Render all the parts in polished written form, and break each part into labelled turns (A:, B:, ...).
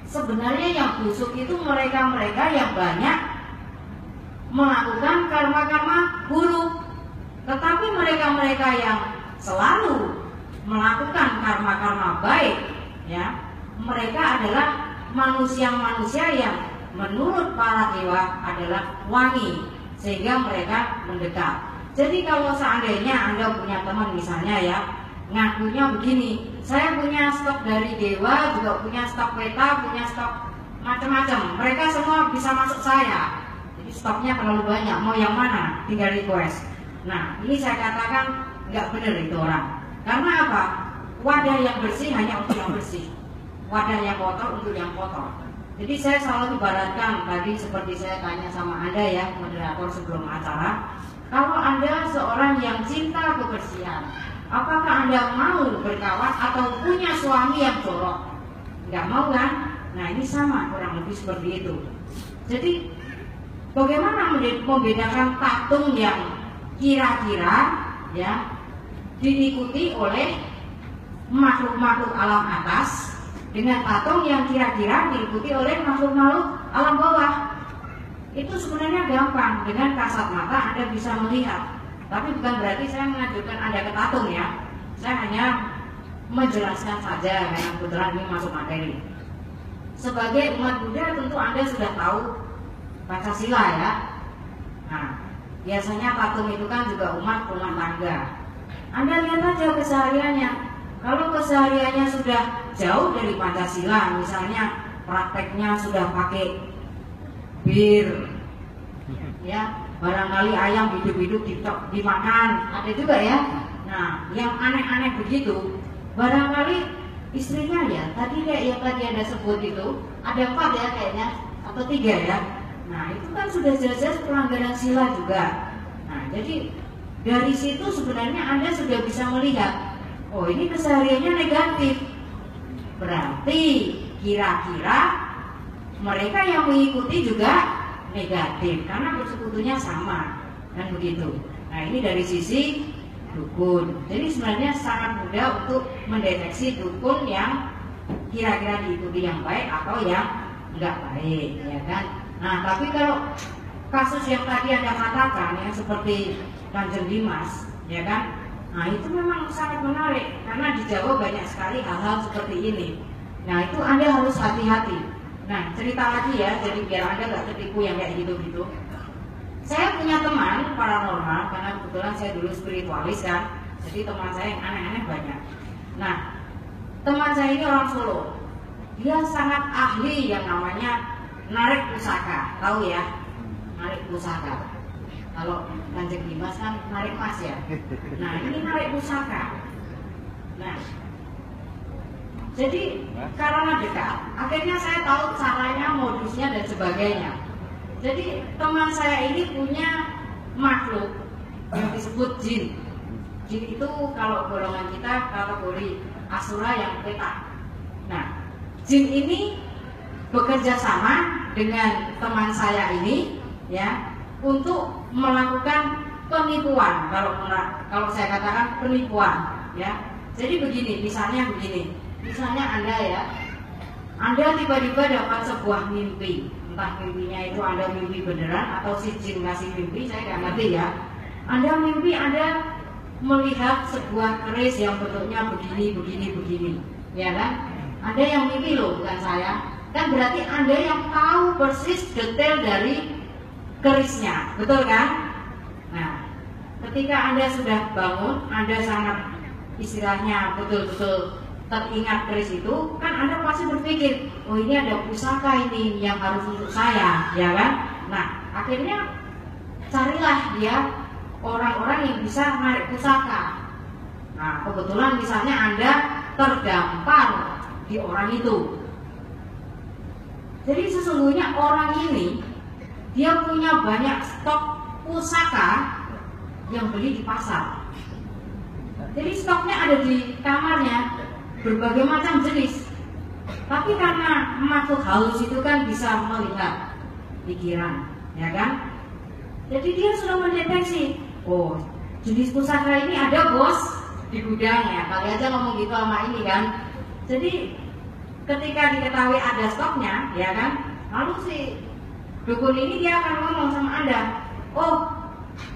A: sebenarnya yang busuk itu mereka-mereka yang banyak melakukan karma-karma buruk. Tetapi mereka-mereka yang selalu melakukan karma-karma baik, ya, mereka adalah manusia-manusia yang menurut para dewa adalah wangi, sehingga mereka mendekat. Jadi kalau seandainya Anda punya teman misalnya ya, ngakunya begini, saya punya stok dari dewa, juga punya stok peta, punya stok macam-macam, mereka semua bisa masuk saya. Jadi stoknya terlalu banyak, mau yang mana? Tinggal request. Nah, ini saya katakan nggak benar itu orang. Karena apa? Wadah yang bersih hanya untuk yang bersih, wadah yang kotor untuk yang kotor. Jadi saya selalu ibaratkan tadi seperti saya tanya sama Anda ya, moderator sebelum acara, kalau Anda seorang yang cinta kebersihan, apakah Anda mau berkawan atau punya suami yang jorok? Nggak mau kan? Nah ini sama kurang lebih seperti itu. Jadi bagaimana membedakan tatung yang kira-kira ya diikuti oleh makhluk-makhluk alam atas dengan tatung yang kira-kira diikuti oleh makhluk-makhluk alam bawah? Itu sebenarnya gampang, dengan kasat mata Anda bisa melihat. Tapi bukan berarti saya mengajukan Anda ke tatung ya. Saya hanya menjelaskan saja karena kebetulan ini masuk materi. Sebagai umat Buddha tentu Anda sudah tahu Pancasila ya. Nah, biasanya tatung itu kan juga umat rumah tangga. Anda lihat aja kesehariannya. Kalau kesehariannya sudah jauh dari Pancasila, misalnya prakteknya sudah pakai bir, ya, barangkali ayam hidup-hidup dimakan, ada juga ya. Nah, yang aneh-aneh begitu, barangkali istrinya ya, tadi kayak yang tadi Anda sebut itu, ada 4 ya kayaknya, atau 3 ya. Nah, itu kan sudah jelas-jelas pelanggaran sila juga. Nah, jadi dari situ sebenarnya Anda sudah bisa melihat, oh ini kesehariannya negatif. Berarti kira-kira mereka yang mengikuti juga negatif karena bersekutunya sama, kan begitu. Nah ini dari sisi dukun. Jadi sebenarnya sangat mudah untuk mendeteksi dukun yang kira-kira diikuti yang baik atau yang enggak baik, ya kan. Nah tapi kalau kasus yang tadi Anda katakan yang seperti Kanjeng Dimas, ya kan. Nah itu memang sangat menarik karena di Jawa banyak sekali hal-hal seperti ini. Nah itu Anda harus hati-hati. Nah cerita lagi ya, jadi biar Anda nggak tertipu yang kayak gitu-gitu. Saya punya teman paranormal karena kebetulan saya dulu spiritualis kan. Jadi teman saya yang aneh-aneh banyak. Nah teman saya ini orang Solo. Dia sangat ahli yang namanya narik pusaka. Tahu ya, narik pusaka. Kalau Kanjeng Dimas kan narik emas ya. Nah ini narik pusaka. Nah jadi karena dekat, akhirnya saya tahu caranya, modusnya dan sebagainya. Jadi teman saya ini punya makhluk yang disebut jin. Jin itu kalau golongan kita kategori asura yang petak. Nah, jin ini bekerja sama dengan teman saya ini ya untuk melakukan penipuan. Kalau saya katakan penipuan ya. Jadi begini, misalnya begini. Misalnya Anda ya, Anda tiba-tiba dapat sebuah mimpi. Entah mimpinya itu Anda mimpi beneran atau si jin ngasih mimpi, saya nggak ngerti ya. Anda mimpi Anda melihat sebuah keris yang bentuknya begini, ya kan? Anda yang mimpi loh, bukan saya. Kan berarti Anda yang tahu persis detail dari kerisnya, betul kan? Nah, ketika Anda sudah bangun, Anda sangat istilahnya betul-betul teringat keris itu, kan Anda pasti berpikir, oh ini ada pusaka ini yang harus untuk saya, ya kan? Nah, akhirnya carilah dia orang-orang yang bisa narik pusaka. Nah, kebetulan misalnya Anda terdampar di orang itu. Jadi sesungguhnya orang ini dia punya banyak stok pusaka yang beli di pasar. Jadi stoknya ada di kamarnya, berbagai macam jenis. Tapi karena makhluk halus itu kan bisa melihat pikiran, ya kan? Jadi dia sudah mendeteksi, oh jenis pusaka ini ada bos di gudang ya. Kali aja ngomong gitu sama ini kan. Jadi ketika diketahui ada stoknya, ya kan, lalu si dukun ini dia akan ngomong sama Anda, oh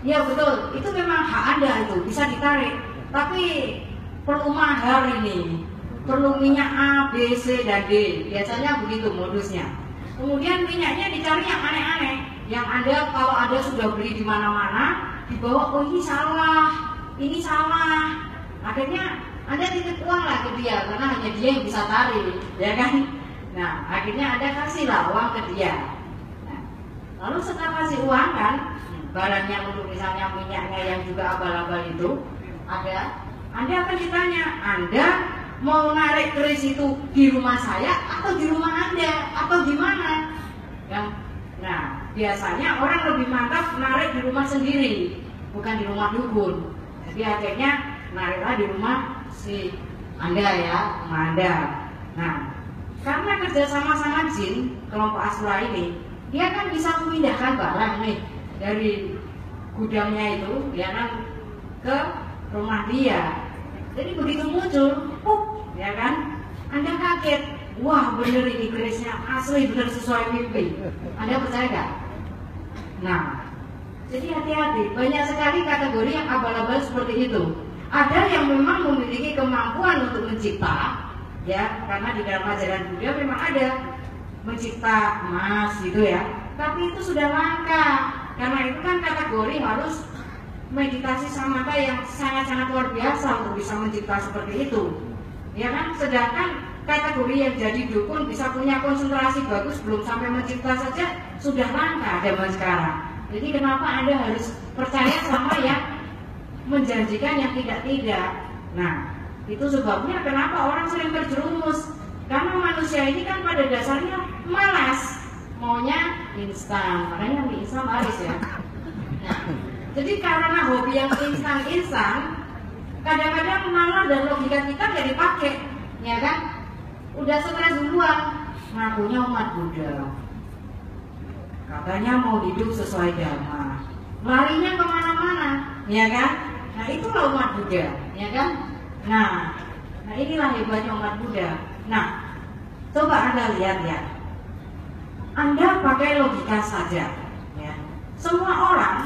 A: ya betul, itu memang hak Anda, itu bisa ditarik, tapi perlu mahar ini, perlu minyak A, B, C, dan D, biasanya begitu modusnya. Kemudian minyaknya dicari yang aneh-aneh, yang Anda kalau Anda sudah beli di mana-mana, dibawa, oh ini salah, akhirnya Anda titip uang lah ke dia, karena hanya dia yang bisa tarik, ya kan? Nah, akhirnya Anda kasihlah uang ke dia. Nah, lalu setelah kasih uang kan, barangnya untuk misalnya minyaknya yang juga abal-abal itu ada, Anda akan ditanya, Anda mau narik keris itu di rumah saya atau di rumah Anda atau di mana? Ya. Nah, biasanya orang lebih mantap narik di rumah sendiri, bukan di rumah dukun. Jadi akhirnya nariklah di rumah si Anda, ya, rumah Anda. Nah, karena kerja sama jin kelompok Asura ini, dia kan bisa memindahkan barang nih dari gudangnya itu, ya kan, ke rumah dia. Jadi begitu muncul, ya kan, Anda kaget, wah bener ini kerisnya asli, bener sesuai mimpi. Anda percaya gak? Nah, jadi hati-hati, banyak sekali kategori yang abal-abal seperti itu. Ada yang memang memiliki kemampuan untuk mencipta, ya, karena di dalam ajaran Buddha memang ada mencipta emas gitu ya. Tapi itu sudah langka, karena itu kan kategori harus meditasi samatha yang sangat-sangat luar biasa untuk bisa mencipta seperti itu, ya kan. Sedangkan kategori yang jadi dukun bisa punya konsentrasi bagus belum sampai mencipta saja sudah langka zaman sekarang. Jadi kenapa Anda harus percaya sama yang menjanjikan yang tidak-tidak? Nah, itu sebabnya kenapa orang sering terjerumus, karena manusia ini kan pada dasarnya malas, maunya instan, makanya mie instan laris ya. Nah, jadi karena hobi yang instan, kadang-kadang nalar dan logika kita nggak dipakai, ya kan? Udah stres duluan, ngakunya umat Buddha, katanya mau hidup sesuai dhamma, larinya kemana-mana, ya kan? Nah itulah umat Buddha, ya kan? Nah inilah hebatnya umat Buddha. Nah, coba Anda lihat ya, Anda pakai logika saja, ya. Semua orang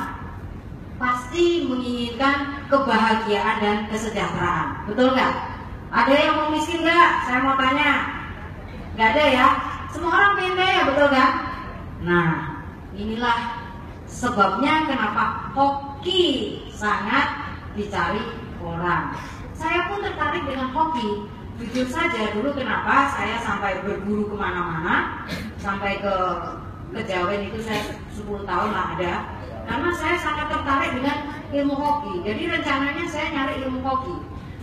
A: pasti menginginkan kebahagiaan dan kesejahteraan, betul nggak? Ada yang mau miskin nggak? Saya mau tanya. Nggak ada ya? Semua orang pengen kaya, betul nggak? Nah, inilah sebabnya kenapa hoki sangat dicari orang. Saya pun tertarik dengan hoki. Jujur saja, dulu kenapa saya sampai berburu kemana-mana, sampai ke Kejawen itu saya 10 tahun lah ada, karena saya sangat tertarik dengan ilmu hoki. Jadi rencananya saya nyari ilmu hoki.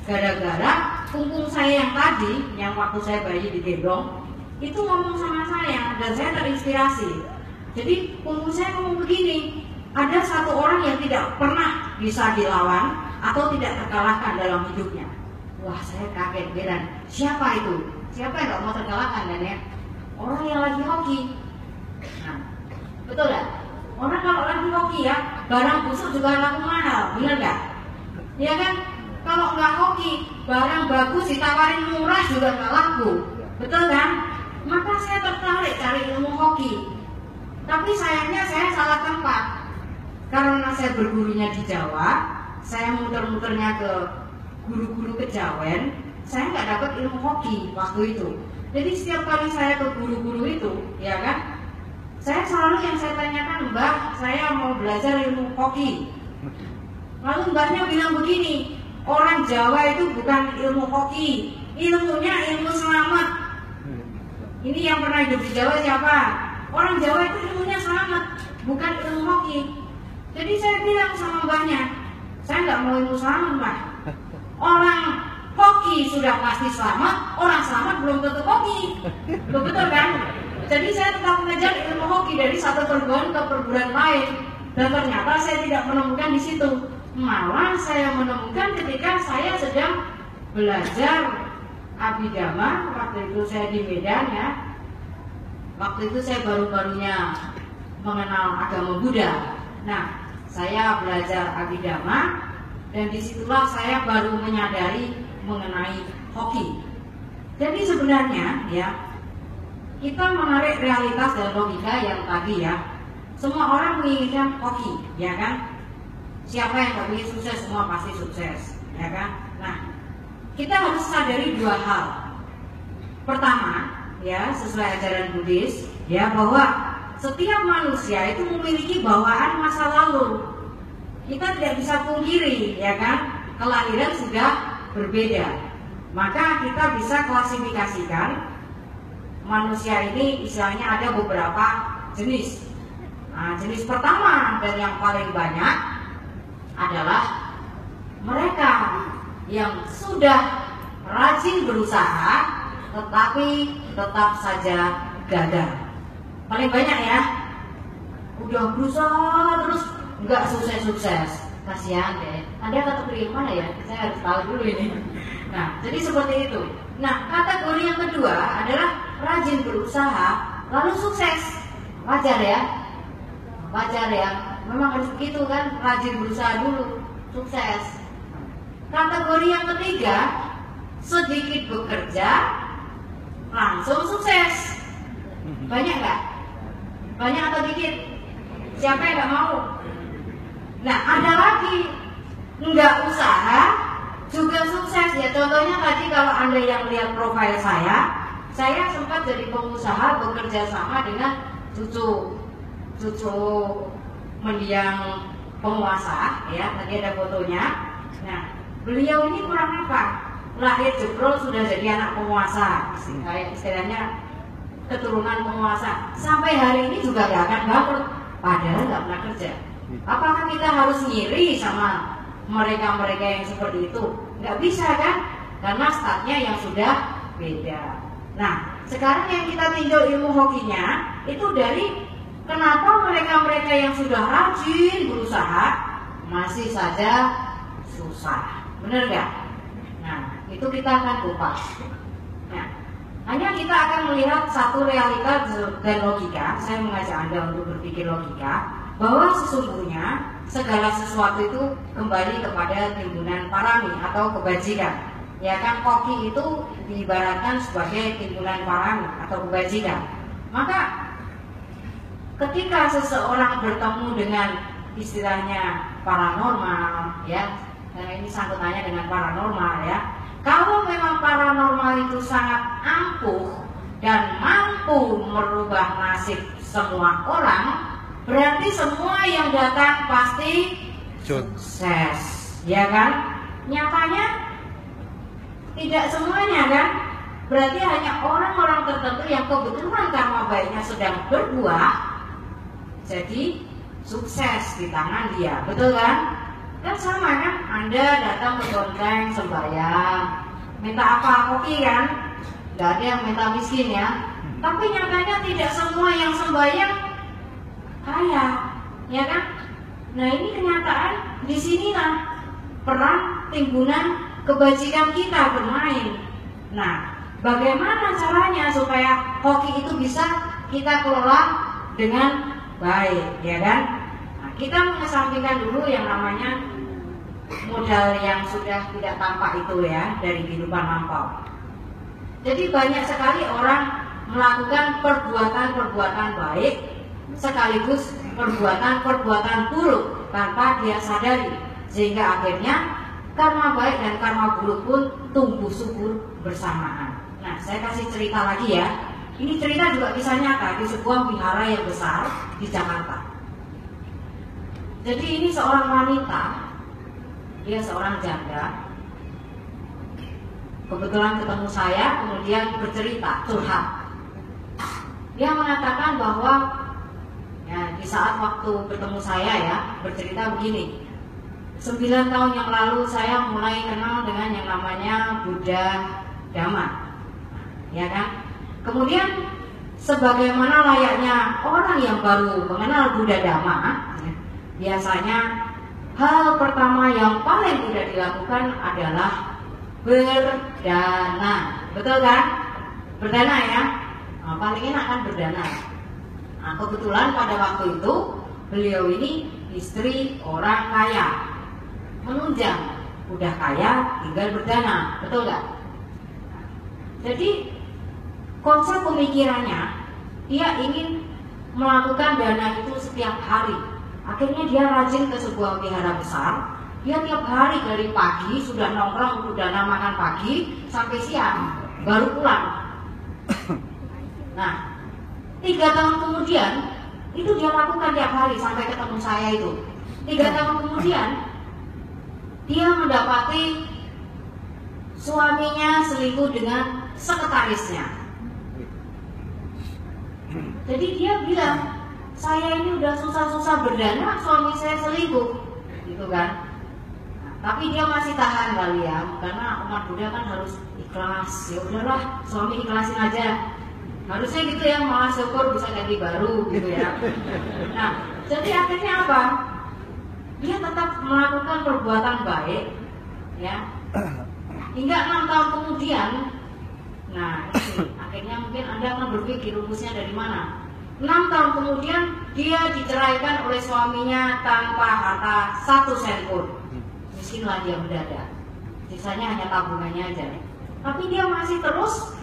A: Gara-gara punggung saya yang tadi, yang waktu saya bayi digendong, itu ngomong sama saya dan saya terinspirasi. Jadi punggung saya ngomong begini, ada satu orang yang tidak pernah bisa dilawan atau tidak terkalahkan dalam hidupnya. Wah, saya kaget beran. Siapa itu? Siapa yang gak mau terkalahkan kan ya? Orang yang lagi hoki. Nah, betul gak? Orang kalau lagi hoki ya, barang busuk juga laku mahal, bener gak? Ya kan? Kalau nggak hoki, barang bagus ditawarin murah juga nggak laku, betul kan? Maka saya tertarik cari ilmu hoki. Tapi sayangnya saya salah tempat. Karena saya bergurunya di Jawa, saya muter-muternya ke guru-guru Kejawen, saya nggak dapat ilmu hoki waktu itu. Jadi setiap kali saya ke guru-guru itu, ya kan, saya selalu yang saya tanyakan, Mbah, saya mau belajar ilmu hoki. Lalu mbahnya bilang begini, orang Jawa itu bukan ilmu hoki, ilmunya ilmu selamat. Ini yang pernah hidup di Jawa siapa? Orang Jawa itu ilmunya selamat, bukan ilmu hoki. Jadi saya bilang sama mbahnya, saya nggak mau ilmu selamat, Mbak. Orang hoki sudah pasti selamat, orang selamat belum tentu hoki, betul kan? Jadi saya tetap mengejar ilmu hoki dari satu perguruan ke perguruan lain, dan ternyata saya tidak menemukan di situ. Malah saya menemukan ketika saya sedang belajar Abhidhamma, waktu itu saya di Medan ya. Waktu itu saya baru-barunya mengenal agama Buddha. Nah, saya belajar Abhidhamma dan disitulah saya baru menyadari mengenai hoki. Jadi sebenarnya ya, kita menarik realitas dan logika yang tadi ya. Semua orang menginginkan hoki, ya kan? Siapa yang gak ingin sukses, semua pasti sukses, ya kan? Nah, kita harus sadari dua hal. Pertama, ya sesuai ajaran Buddhis, ya bahwa setiap manusia itu memiliki bawaan masa lalu. Kita tidak bisa pungkiri, ya kan? Kelahiran sudah berbeda. Maka kita bisa klasifikasikan manusia ini istilahnya ada beberapa jenis. Nah, jenis pertama dan yang paling banyak adalah mereka yang sudah rajin berusaha tetapi tetap saja gagal. Paling banyak ya, udah berusaha terus nggak sukses-sukses. Kasihan deh. Anda kategori yang mana ya? Saya harus tahu dulu ini. Nah, jadi seperti itu. Nah, kategori yang kedua adalah rajin berusaha lalu sukses. Wajar ya? Wajar ya? Memang harus begitu kan? Rajin berusaha dulu, sukses. Kategori yang ketiga, sedikit bekerja langsung sukses. Banyak nggak? Banyak atau dikit? Siapa yang nggak mau? Nah, ada lagi nggak usaha juga sukses ya. Contohnya tadi kalau Anda yang lihat profil saya sempat jadi pengusaha bekerja sama dengan cucu mendiang penguasa ya. Tadi ada fotonya. Nah, beliau ini kurang apa? Lahir jebrol sudah jadi anak penguasa, kayak istilahnya keturunan penguasa. Sampai hari ini juga gak akan bangkrut, padahal gak pernah kerja. Apakah kita harus ngiri sama mereka-mereka yang seperti itu? Nggak bisa kan? Karena startnya yang sudah beda. Nah, sekarang yang kita tinjau ilmu hokinya itu dari kenapa mereka-mereka yang sudah rajin berusaha masih saja susah. Benar nggak? Nah, itu kita akan kupas. Nah, hanya kita akan melihat satu realita dan logika. Saya mengajak Anda untuk berpikir logika bahwa sesungguhnya segala sesuatu itu kembali kepada timbunan parami atau kebajikan. Ya kan, hoki itu diibaratkan sebagai timbunan parami atau kebajikan. Maka ketika seseorang bertemu dengan istilahnya paranormal, ya, karena ini sangkutannya dengan paranormal ya. Kalau memang paranormal itu sangat ampuh dan mampu merubah nasib semua orang, berarti semua yang datang pasti sukses, ya kan? Nyatanya tidak semuanya kan? Berarti hanya orang-orang tertentu yang kebetulan karma baiknya sedang berbuah, jadi sukses di tangan dia, betul kan? Kan sama kan? Anda datang ke kelenteng sembahyang, minta apa? Kopi kan? Gak ada yang minta miskin ya. Tapi nyatanya tidak semua yang sembahyang kaya, ya kan? Nah, ini kenyataan. Disinilah peran timbunan kebajikan kita bermain. Nah, bagaimana caranya supaya hoki itu bisa kita kelola dengan baik, ya kan? Nah, kita mengesampingkan dulu yang namanya modal yang sudah tidak tampak itu ya dari kehidupan lampau. Jadi banyak sekali orang melakukan perbuatan-perbuatan baik sekaligus perbuatan-perbuatan buruk tanpa dia sadari, sehingga akhirnya karma baik dan karma buruk pun tumbuh subur bersamaan. Nah, saya kasih cerita lagi ya. Ini cerita juga kisah nyata di sebuah wihara yang besar di Jakarta. Jadi ini seorang wanita, dia seorang janda. Kebetulan ketemu saya, kemudian bercerita, curhat. Dia mengatakan bahwa ya, di saat waktu bertemu saya ya, bercerita begini. 9 tahun yang lalu saya mulai kenal dengan yang namanya Buddha Dhamma, ya kan? Kemudian sebagaimana layaknya orang yang baru mengenal Buddha Dhamma, biasanya hal pertama yang paling mudah dilakukan adalah berdana, betul kan? Berdana ya, nah, paling enak kan berdana. Nah, kebetulan pada waktu itu beliau ini istri orang kaya, menunjang, udah kaya tinggal berdana, betul nggak? Jadi konsep pemikirannya, dia ingin melakukan dana itu setiap hari. Akhirnya dia rajin ke sebuah wihara besar. Dia tiap hari dari pagi sudah nongkrong untuk dana makan pagi sampai siang baru pulang. Nah, 3 tahun kemudian itu dia lakukan tiap hari sampai ketemu saya itu. 3 tahun kemudian dia mendapati suaminya selingkuh dengan sekretarisnya. Jadi dia bilang, saya ini udah susah-susah berdana, suami saya selingkuh, gitu kan? Nah, tapi dia masih tahan kali ya, karena umat Buddha kan harus ikhlas. Ya udahlah, suami ikhlasin aja. Harusnya gitu ya, malah syukur bisa ganti baru, gitu ya. Nah, jadi akhirnya apa? Dia tetap melakukan perbuatan baik, ya. Hingga 6 tahun kemudian, nah ini, akhirnya mungkin Anda akan berpikir rumusnya dari mana. 6 tahun kemudian dia diceraikan oleh suaminya tanpa harta 1 sen pun. Miskinlah dia mendadak. Sisanya hanya tabungannya aja. Tapi dia masih terus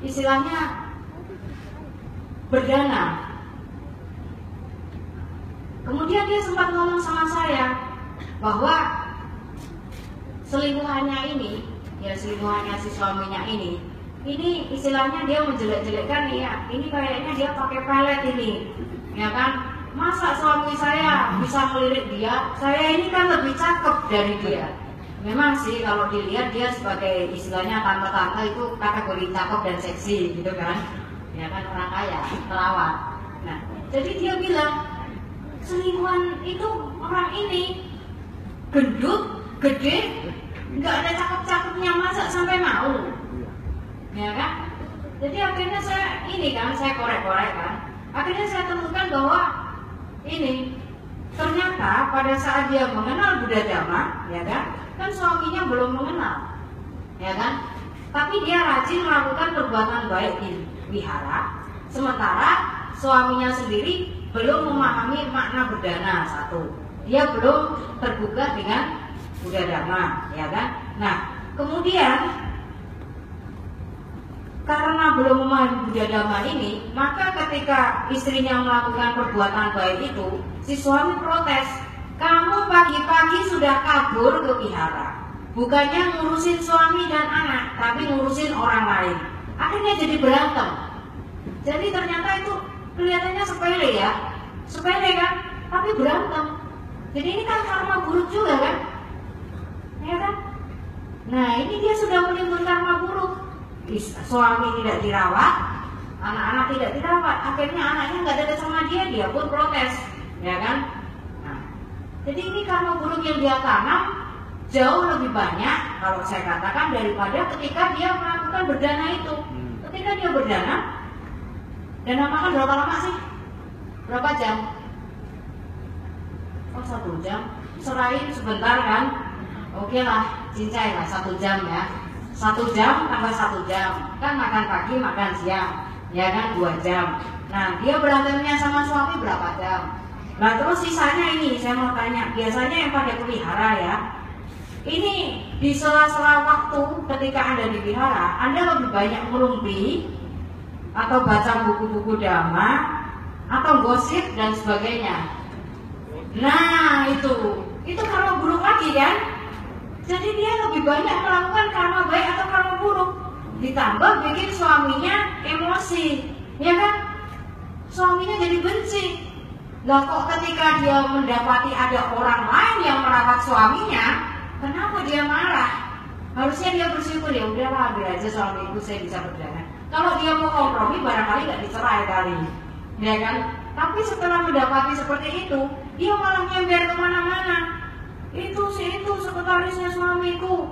A: istilahnya berdana. Kemudian dia sempat ngomong sama saya bahwa selingkuhannya ini, ya selingkuhannya si suaminya ini istilahnya dia menjelek-jelekkan nih ya, ini kayaknya dia pakai pelet ini, ya kan? Masa suami saya bisa melirik dia? Saya ini kan lebih cakep dari dia. Memang sih kalau dilihat dia sebagai istilahnya tante-tante itu kategori cakep dan seksi gitu kan, ya kan, orang kaya, perawat. Nah, jadi dia bilang selingkuhan itu orang ini gendut, gede, nggak ada cakep-cakepnya, masa sampai mau, ya kan? Jadi akhirnya saya korek-korek kan. Akhirnya saya temukan bahwa ini ternyata pada saat dia mengenal Buddha Dhamma, ya kan suaminya belum mengenal, ya kan? Tapi dia rajin melakukan perbuatan baik di wihara, sementara suaminya sendiri belum memahami makna berdana satu. Dia belum tergugah dengan Buddha Dhamma, ya kan? Nah, kemudian karena belum memahami Buddha Dhamma ini, maka ketika istrinya melakukan perbuatan baik itu, si suami protes, kamu pagi-pagi sudah kabur ke wihara, bukannya ngurusin suami dan anak, tapi ngurusin orang lain. Akhirnya jadi berantem. Jadi ternyata itu kelihatannya sepele ya, sepele kan, tapi berantem. Jadi ini kan karma buruk juga kan, ya kan? Nah ini dia sudah menimbulkan karma buruk. Suami tidak dirawat, anak-anak tidak dirawat, akhirnya anaknya nggak ada sama dia pun protes, ya kan? Nah, jadi ini karma buruk yang dia tanam jauh lebih banyak kalau saya katakan daripada ketika dia melakukan berdana itu. Ketika dia berdana, dana makan berapa lama sih? Berapa jam? Oh 1 jam. Serahin sebentar kan? Oke lah, cincai lah 1 jam ya. 1 jam tambah 1 jam, kan makan pagi, makan siang, ya kan 2 jam. Nah dia berantemnya sama suami berapa jam? Nah terus sisanya ini saya mau tanya, biasanya yang pada pelihara ya, ini di sela-sela waktu ketika Anda di wihara, Anda lebih banyak merumpi atau baca buku-buku dhamma atau gosip dan sebagainya. Nah itu karma buruk lagi kan? Jadi dia lebih banyak melakukan karma baik atau karma buruk. Ditambah bikin suaminya emosi, ya kan? Suaminya jadi benci. Lah kok ketika dia mendapati ada orang lain yang merawat suaminya, kenapa dia marah? Harusnya dia bersyukur, ya udahlah biar aja suamiku saya bisa berdana. Kalau dia mau kompromi barangkali nggak dicerai kali, ya kan? Tapi setelah mendapati seperti itu, dia malah nyember kemana-mana. Itu sekretarisnya suamiku,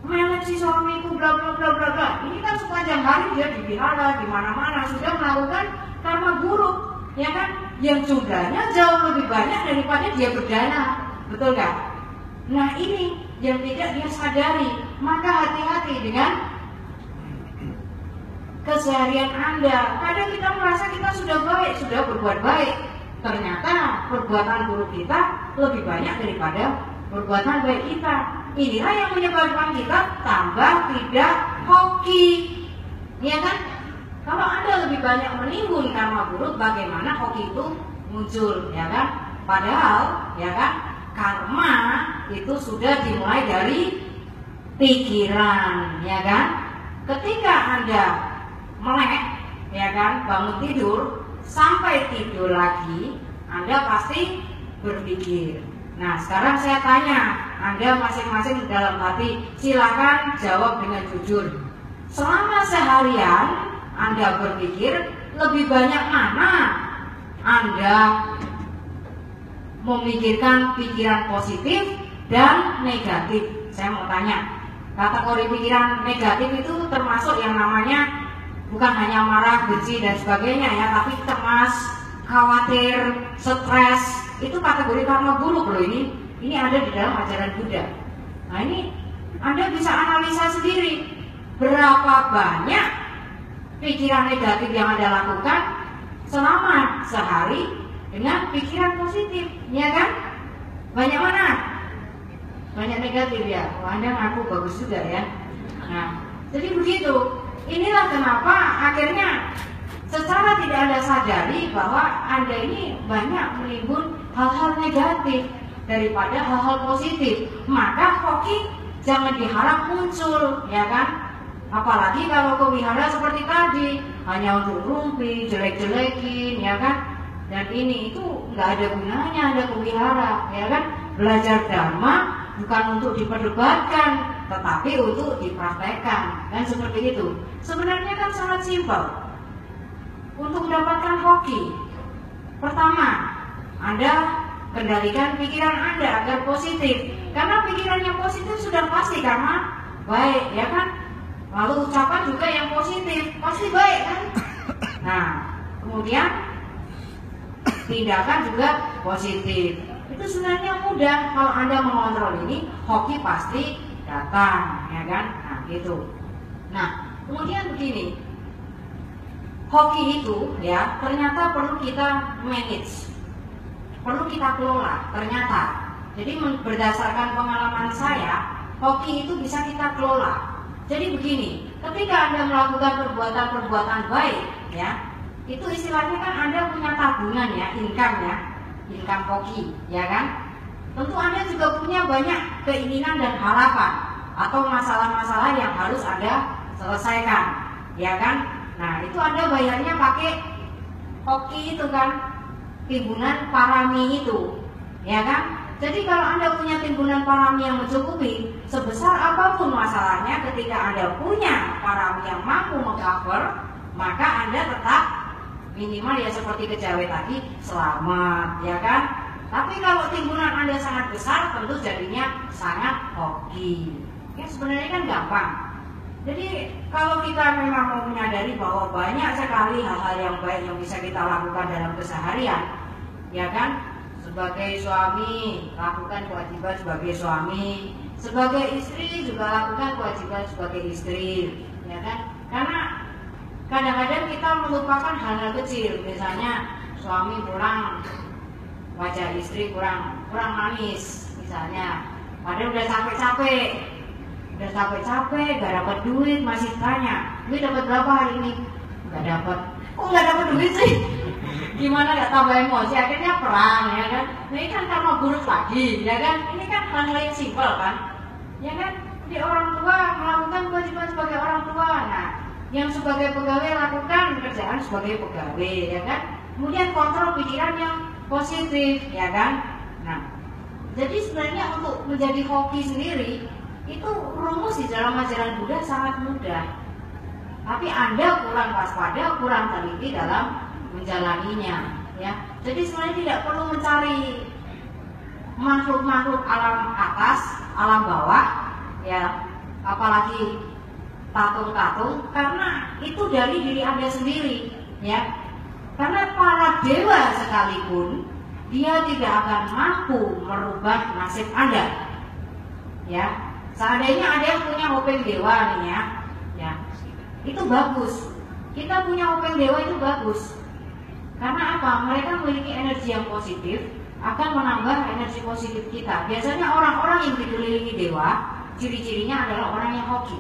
A: melek si suamiku, bla bla bla bla bla. Ini kan sepanjang hari dia di wihara, di mana-mana sudah melakukan karma buruk, ya kan? Yang jumlahnya jauh lebih banyak daripada dia berdana, betul nggak? Nah ini yang tidak dia sadari. Maka hati-hati dengan keseharian Anda. Kadang kita merasa kita sudah baik, sudah berbuat baik, ternyata perbuatan buruk kita lebih banyak daripada perbuatan baik kita. Inilah yang menyebabkan kita tambah tidak hoki, ya kan? Kalau Anda lebih banyak menimbun karma buruk, bagaimana hoki itu muncul, ya kan? Padahal, ya kan, karma itu sudah dimulai dari pikiran, ya kan? Ketika Anda melek, ya kan, bangun tidur sampai tidur lagi, Anda pasti berpikir. Nah, sekarang saya tanya, Anda masing-masing dalam hati, silakan jawab dengan jujur. Selama seharian Anda berpikir, lebih banyak mana Anda memikirkan pikiran positif dan negatif? Saya mau tanya, kategori pikiran negatif itu termasuk yang namanya bukan hanya marah, benci dan sebagainya ya, tapi cemas, khawatir, stres. Itu kategori karma buruk loh ini. Ini ada di dalam ajaran Buddha. Nah ini Anda bisa analisa sendiri, berapa banyak pikiran negatif yang Anda lakukan selama sehari dengan pikiran positif, ya kan? Banyak mana? Banyak negatif ya. Oh, Anda ngaku bagus juga ya. Nah, jadi begitu. Inilah kenapa akhirnya secara tidak Anda sadari bahwa Anda ini banyak menimbun hal-hal negatif daripada hal-hal positif. Maka hoki jangan diharap muncul, ya kan? Apalagi kalau ke wihara seperti tadi, hanya untuk rumpi, jelek-jelekin, ya kan? Dan ini itu nggak ada gunanya Anda ke wihara, ya kan? Belajar dharma bukan untuk diperdebatkan, tetapi untuk dipraktekkan, dan seperti itu. Sebenarnya kan sangat simpel. Untuk mendapatkan hoki, pertama, Anda kendalikan pikiran Anda agar positif. Karena pikiran yang positif sudah pasti karena baik, ya kan? Lalu ucapan juga yang positif, pasti baik kan? Nah, kemudian tindakan juga positif. Itu sebenarnya mudah. Kalau Anda mengontrol ini, hoki pasti datang, ya kan? Nah, gitu. Nah, kemudian begini, hoki itu ya ternyata perlu kita manage, perlu kita kelola ternyata. Jadi berdasarkan pengalaman saya, hoki itu bisa kita kelola. Jadi begini, ketika Anda melakukan perbuatan-perbuatan baik, ya, itu istilahnya kan Anda punya tabungan ya, income hoki, ya kan? Tentu Anda juga punya banyak keinginan dan harapan atau masalah-masalah yang harus Anda selesaikan, ya kan? Nah, itu Anda bayarnya pakai hoki itu kan, timbunan parami itu, ya kan? Jadi kalau Anda punya timbunan parami yang mencukupi, sebesar apapun masalahnya, ketika Anda punya parami yang mampu mengcover, maka Anda tetap minimal ya seperti kejawen tadi, selamat, ya kan? Tapi kalau timbunan Anda sangat besar, tentu jadinya sangat hoki. Ya sebenarnya kan gampang. Jadi kalau kita memang mau menyadari bahwa banyak sekali hal-hal yang baik yang bisa kita lakukan dalam keseharian, ya kan? Sebagai suami, lakukan kewajiban sebagai suami. Sebagai istri juga lakukan kewajiban sebagai istri, ya kan? Karena kadang-kadang kita melupakan hal-hal kecil. Misalnya suami pulang, wajah istri kurang manis, misalnya. Padahal udah capek-capek, gak dapat duit, masih tanya, duit dapat berapa hari ini? Gak dapat. Kok gak dapat duit sih? Gimana gak tambah emosi, akhirnya perang, ya kan? Nah, ini kan karma buruk lagi, ya kan? Ini kan hal yang simpel kan, ya kan? Jadi orang tua melakukan kewajiban sebagai orang tua. Nah, yang sebagai pegawai lakukan kerjaan sebagai pegawai, ya kan? Kemudian kontrol pikiran yang positif, ya kan? Nah, jadi sebenarnya untuk menjadi hoki sendiri itu rumus di dalam ajaran Buddha sangat mudah. Tapi Anda kurang waspada, kurang teliti dalam menjalaninya, ya. Jadi sebenarnya tidak perlu mencari makhluk-makhluk alam atas, alam bawah, ya, apalagi tatung-tatung, karena itu dari diri Anda sendiri, ya. Karena para dewa sekalipun dia tidak akan mampu merubah nasib Anda, ya. Seandainya ada yang punya hopeng dewa nih, ya, itu bagus. Kita punya hopeng dewa itu bagus. Karena apa? Mereka memiliki energi yang positif, akan menambah energi positif kita. Biasanya orang-orang yang dikelilingi dewa, ciri-cirinya adalah orang yang hoki.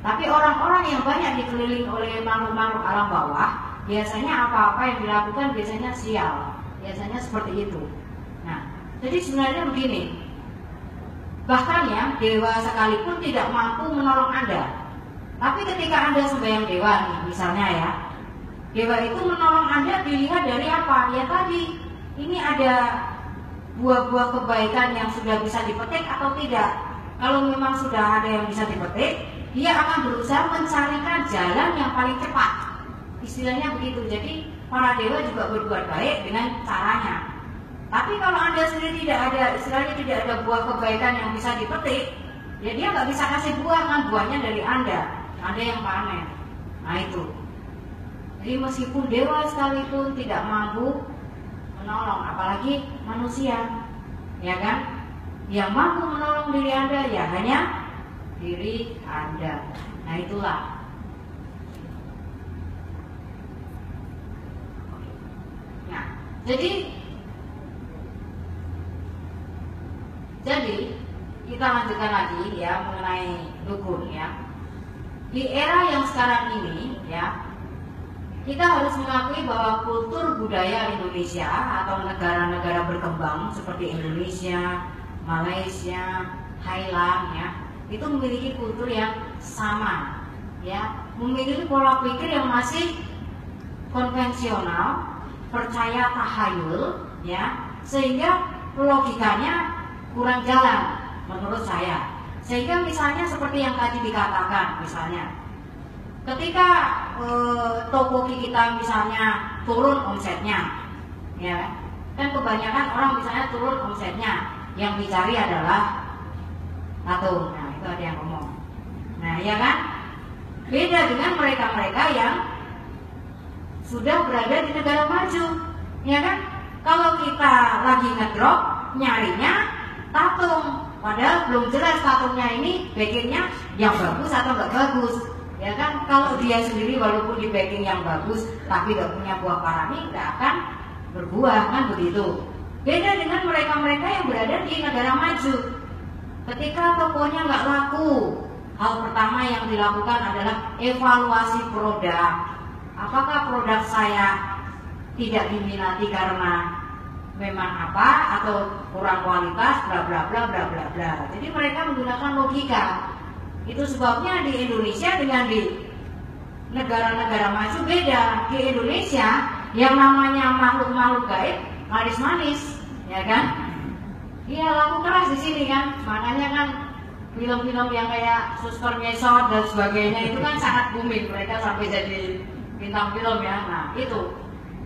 A: Tapi orang-orang yang banyak dikelilingi oleh makhluk-makhluk alam bawah, biasanya apa-apa yang dilakukan biasanya sial, biasanya seperti itu. Nah, jadi sebenarnya begini, bahkan ya dewa sekalipun tidak mampu menolong Anda. Tapi ketika Anda sembahyang dewa nih, misalnya ya, dewa itu menolong Anda dilihat dari apa? Ya tadi, ini ada buah-buah kebaikan yang sudah bisa dipetik atau tidak. Kalau memang sudah ada yang bisa dipetik, dia akan berusaha mencarikan jalan yang paling cepat. Istilahnya begitu. Jadi para dewa juga berbuat baik dengan caranya. Tapi kalau Anda sendiri tidak ada, istilahnya tidak ada buah kebaikan yang bisa dipetik, ya dia nggak bisa kasih buah, kan buahnya dari Anda yang panen. Nah itu. Jadi meskipun dewa sekalipun tidak mampu menolong, apalagi manusia, ya kan? Yang mampu menolong diri Anda ya hanya diri Anda. Nah itulah. Nah, jadi kita lanjutkan lagi ya mengenai dukun ya. Di era yang sekarang ini ya, kita harus mengakui bahwa kultur budaya Indonesia atau negara-negara berkembang seperti Indonesia, Malaysia, Thailand ya, itu memiliki kultur yang sama ya, memiliki pola pikir yang masih konvensional, percaya tahayul ya, sehingga logikanya kurang jalan menurut saya. Sehingga misalnya seperti yang tadi dikatakan, misalnya ketika tokoki kita misalnya turun omsetnya, ya kan kebanyakan orang misalnya turun omsetnya, yang dicari adalah tatung. Nah itu ada yang ngomong. Nah ya kan, beda dengan mereka-mereka yang sudah berada di negara maju, ya kan. Kalau kita lagi ngedrop nyarinya tatung, padahal belum jelas tatungnya ini backingnya yang bagus atau nggak bagus, ya kan. Kalau dia sendiri walaupun di backing yang bagus tapi nggak punya buah parami, nggak akan berbuah, kan begitu. Beda dengan mereka-mereka yang berada di negara maju. Ketika tokonya nggak laku, hal pertama yang dilakukan adalah evaluasi produk. Apakah produk saya tidak diminati karena memang apa atau kurang kualitas, bla bla bla bla bla bla. Jadi mereka menggunakan logika. Itu sebabnya di Indonesia dengan di negara-negara maju beda. Di Indonesia yang namanya makhluk-makhluk gaib manis-manis, ya kan? Iya, laku keras di sini kan. Makanya kan film-film yang kayak Suster Mesot dan sebagainya itu kan sangat booming. Mereka sampai jadi bintang film ya. Nah itu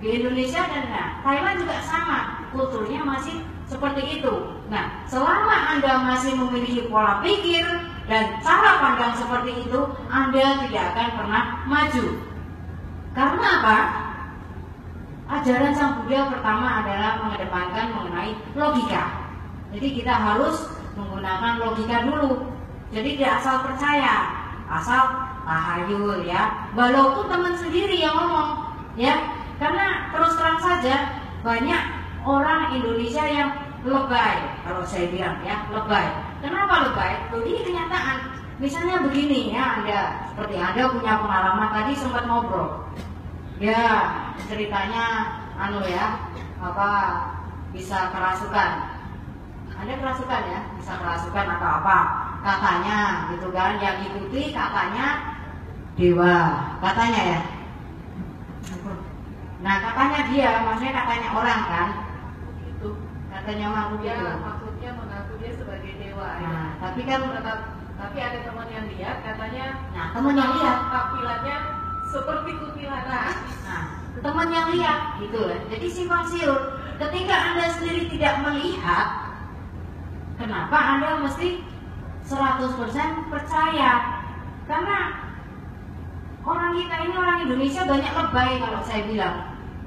A: di Indonesia dan Thailand juga sama, kulturnya masih seperti itu. Nah, selama Anda masih memiliki pola pikir dan cara pandang seperti itu, Anda tidak akan pernah maju. Karena apa? Ajaran Sang Buddha pertama adalah mengedepankan mengenai logika. Jadi kita harus menggunakan logika dulu. Jadi tidak asal percaya, asal tahayul ya. Walaupun teman sendiri yang ngomong, ya. Karena terus terang saja banyak orang Indonesia yang lebay, kalau saya bilang ya lebay. Kenapa lebay? Ini kenyataan. Misalnya begini ya, seperti Anda punya pengalaman tadi sempat ngobrol. Ya ceritanya bisa kerasukan. Anda kerasukan ya, bisa kerasukan atau apa? Katanya gitu kan, yang ikuti katanya dewa, katanya ya. Nah katanya dia, maksudnya katanya orang kan, itu katanya makhluk itu.
B: Maksudnya mengaku dia sebagai dewa.
A: Nah,
B: ya.
A: tapi kan
B: tapi ada teman yang lihat katanya.
A: Nah, teman yang lihat
B: tampilannya seperti kuntilanak.
A: Nah, teman yang lihat gitu. Jadi simpang siur. Ketika Anda sendiri tidak melihat, kenapa Anda mesti 100% percaya? Karena orang kita ini, orang Indonesia banyak lebay kalau saya bilang.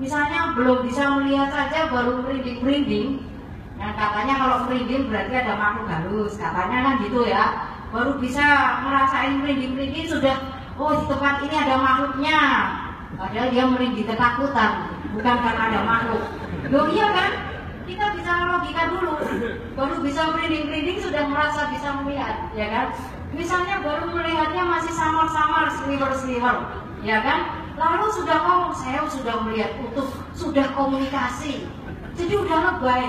A: Misalnya belum bisa melihat saja baru merinding-merinding. Yang katanya kalau merinding berarti ada makhluk halus, katanya kan gitu ya. Baru bisa ngerasain merinding-merinding sudah, oh di tempat ini ada makhluknya. Padahal dia merinding ketakutan, bukan karena ada makhluk. Loh iya kan? kita bisa logika dulu, baru bisa merinding-merinding sudah merasa bisa melihat, ya kan? Misalnya baru melihatnya masih samar-samar, sliver-sliver, ya kan? Lalu sudah ngomong, saya sudah melihat utuh, sudah komunikasi, jadi udah lebay.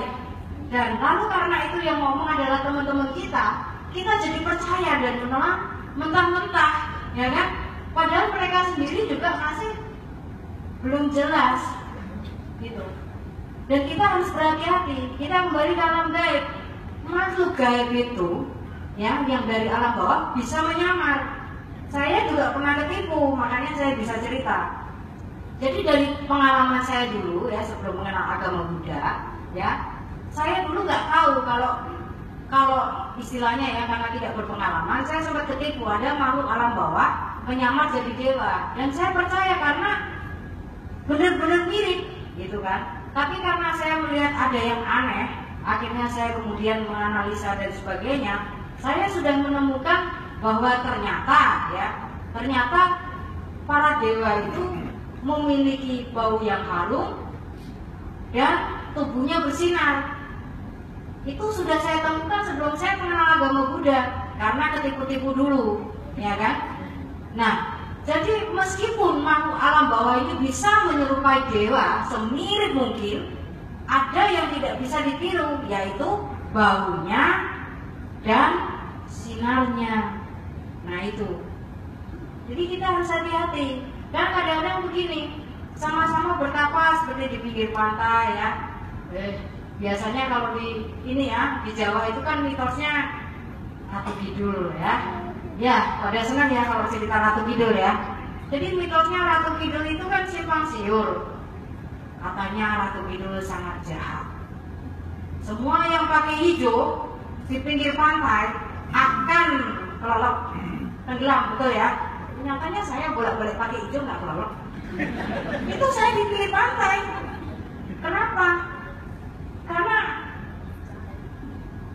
A: Dan lalu karena itu yang ngomong adalah teman-teman kita jadi percaya dan menelan mentah-mentah, ya kan? Padahal mereka sendiri juga masih belum jelas, gitu. Dan kita harus berhati-hati. Kita kembali dalam gaib. Makhluk gaib itu, ya, yang dari alam bawah bisa menyamar. Saya juga pernah ketipu, makanya saya bisa cerita. Jadi dari pengalaman saya dulu, ya, sebelum mengenal agama Buddha, ya, saya dulu nggak tahu kalau istilahnya, ya, karena tidak berpengalaman, saya sempat ketipu ada makhluk alam bawah menyamar jadi dewa, dan saya percaya karena benar-benar mirip, gitu kan. Tapi karena saya melihat ada yang aneh, akhirnya saya kemudian menganalisa dan sebagainya, saya sudah menemukan bahwa ternyata para dewa itu memiliki bau yang harum dan tubuhnya bersinar. Itu sudah saya temukan sebelum saya mengenal agama Buddha, karena ketipu-tipu dulu, ya kan? Nah, jadi meskipun makhluk alam bawah ini bisa menyerupai dewa semirip mungkin, ada yang tidak bisa ditiru, yaitu baunya dan sinarnya. Nah itu. Jadi kita harus hati-hati. Dan kadang-kadang begini, sama-sama bertapa seperti di pinggir pantai, ya. Biasanya kalau di ini, ya, di Jawa itu kan mitosnya Ratu Kidul, ya. Ya, pada senang ya kalau cerita Ratu Kidul, ya. Jadi mitosnya Ratu Kidul itu kan simpang siur. Katanya Ratu Kidul sangat jahat. Semua yang pakai hijau di pinggir pantai akan kelelep, tenggelam, betul ya? Nyatanya saya bolak-balik pakai hijau nggak kelelep. Itu saya di pinggir pantai. Kenapa? Karena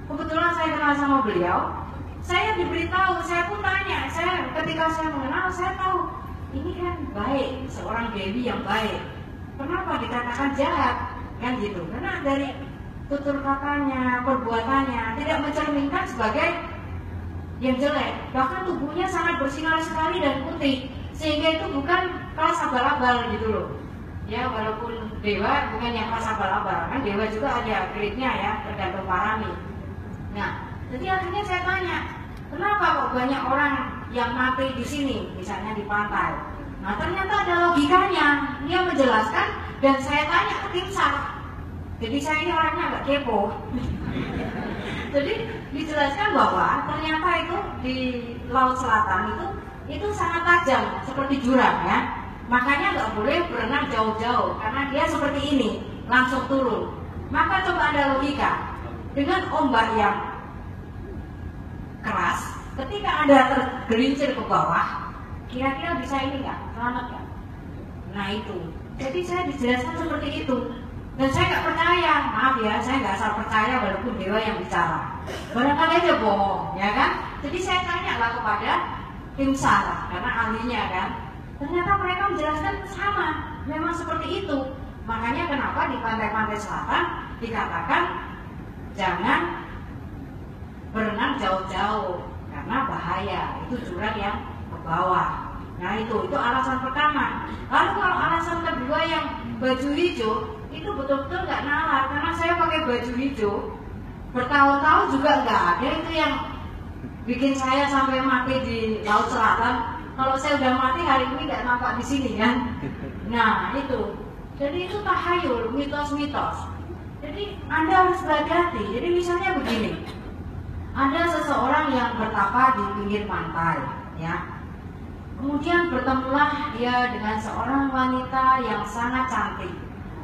A: kebetulan saya kenal sama beliau. Saya diberitahu, saya pun tanya, ketika saya mengenal, saya tahu ini kan baik, seorang dewi yang baik. Kenapa dikatakan jahat? Kan gitu. Karena dari tutur katanya, perbuatannya tidak mencerminkan sebagai yang jelek. Bahkan tubuhnya sangat bersinar sekali dan putih, sehingga itu bukan kelas abal-abal gitu loh. Ya, walaupun dewa bukan yang kelas abal-abal, kan dewa juga ada grade-nya, ya, tergantung parami. Nah, jadi akhirnya saya tanya, kenapa kok banyak orang yang mati di sini, misalnya di pantai? Nah, ternyata ada logikanya. Dia menjelaskan dan saya tanya ke tim SAR. Jadi saya ini orangnya agak kepo. Jadi dijelaskan bahwa ternyata itu di Laut Selatan itu sangat tajam seperti jurang, ya. Makanya nggak boleh berenang jauh-jauh karena dia seperti ini langsung turun. Maka coba ada logika. Dengan ombak yang keras, ketika Anda tergelincir ke bawah, kira-kira bisa ini nggak? Selamat nggak? Nah itu. Jadi saya dijelaskan seperti itu. Dan saya nggak percaya, maaf ya, saya nggak asal percaya walaupun dewa yang bicara. Barangkali aja bohong, ya kan? Jadi saya tanyalah kepada tim SAR, karena ahlinya kan. Ternyata mereka menjelaskan sama, memang seperti itu. Makanya kenapa di pantai-pantai selatan dikatakan jangan berenang jauh-jauh karena bahaya, itu jurang yang ke bawah. Nah itu alasan pertama. Lalu kalau alasan kedua yang baju hijau, itu betul-betul nggak nalar karena saya pakai baju hijau bertahun-tahun juga nggak ada itu yang bikin saya sampai mati di Laut Selatan. Kalau saya udah mati hari ini nggak nampak di sini kan. Nah itu, jadi itu tahayul, mitos-mitos. Jadi Anda harus berhati-hati. Jadi misalnya begini, ada seseorang yang bertapa di pinggir pantai, ya. Kemudian bertemulah dia dengan seorang wanita yang sangat cantik.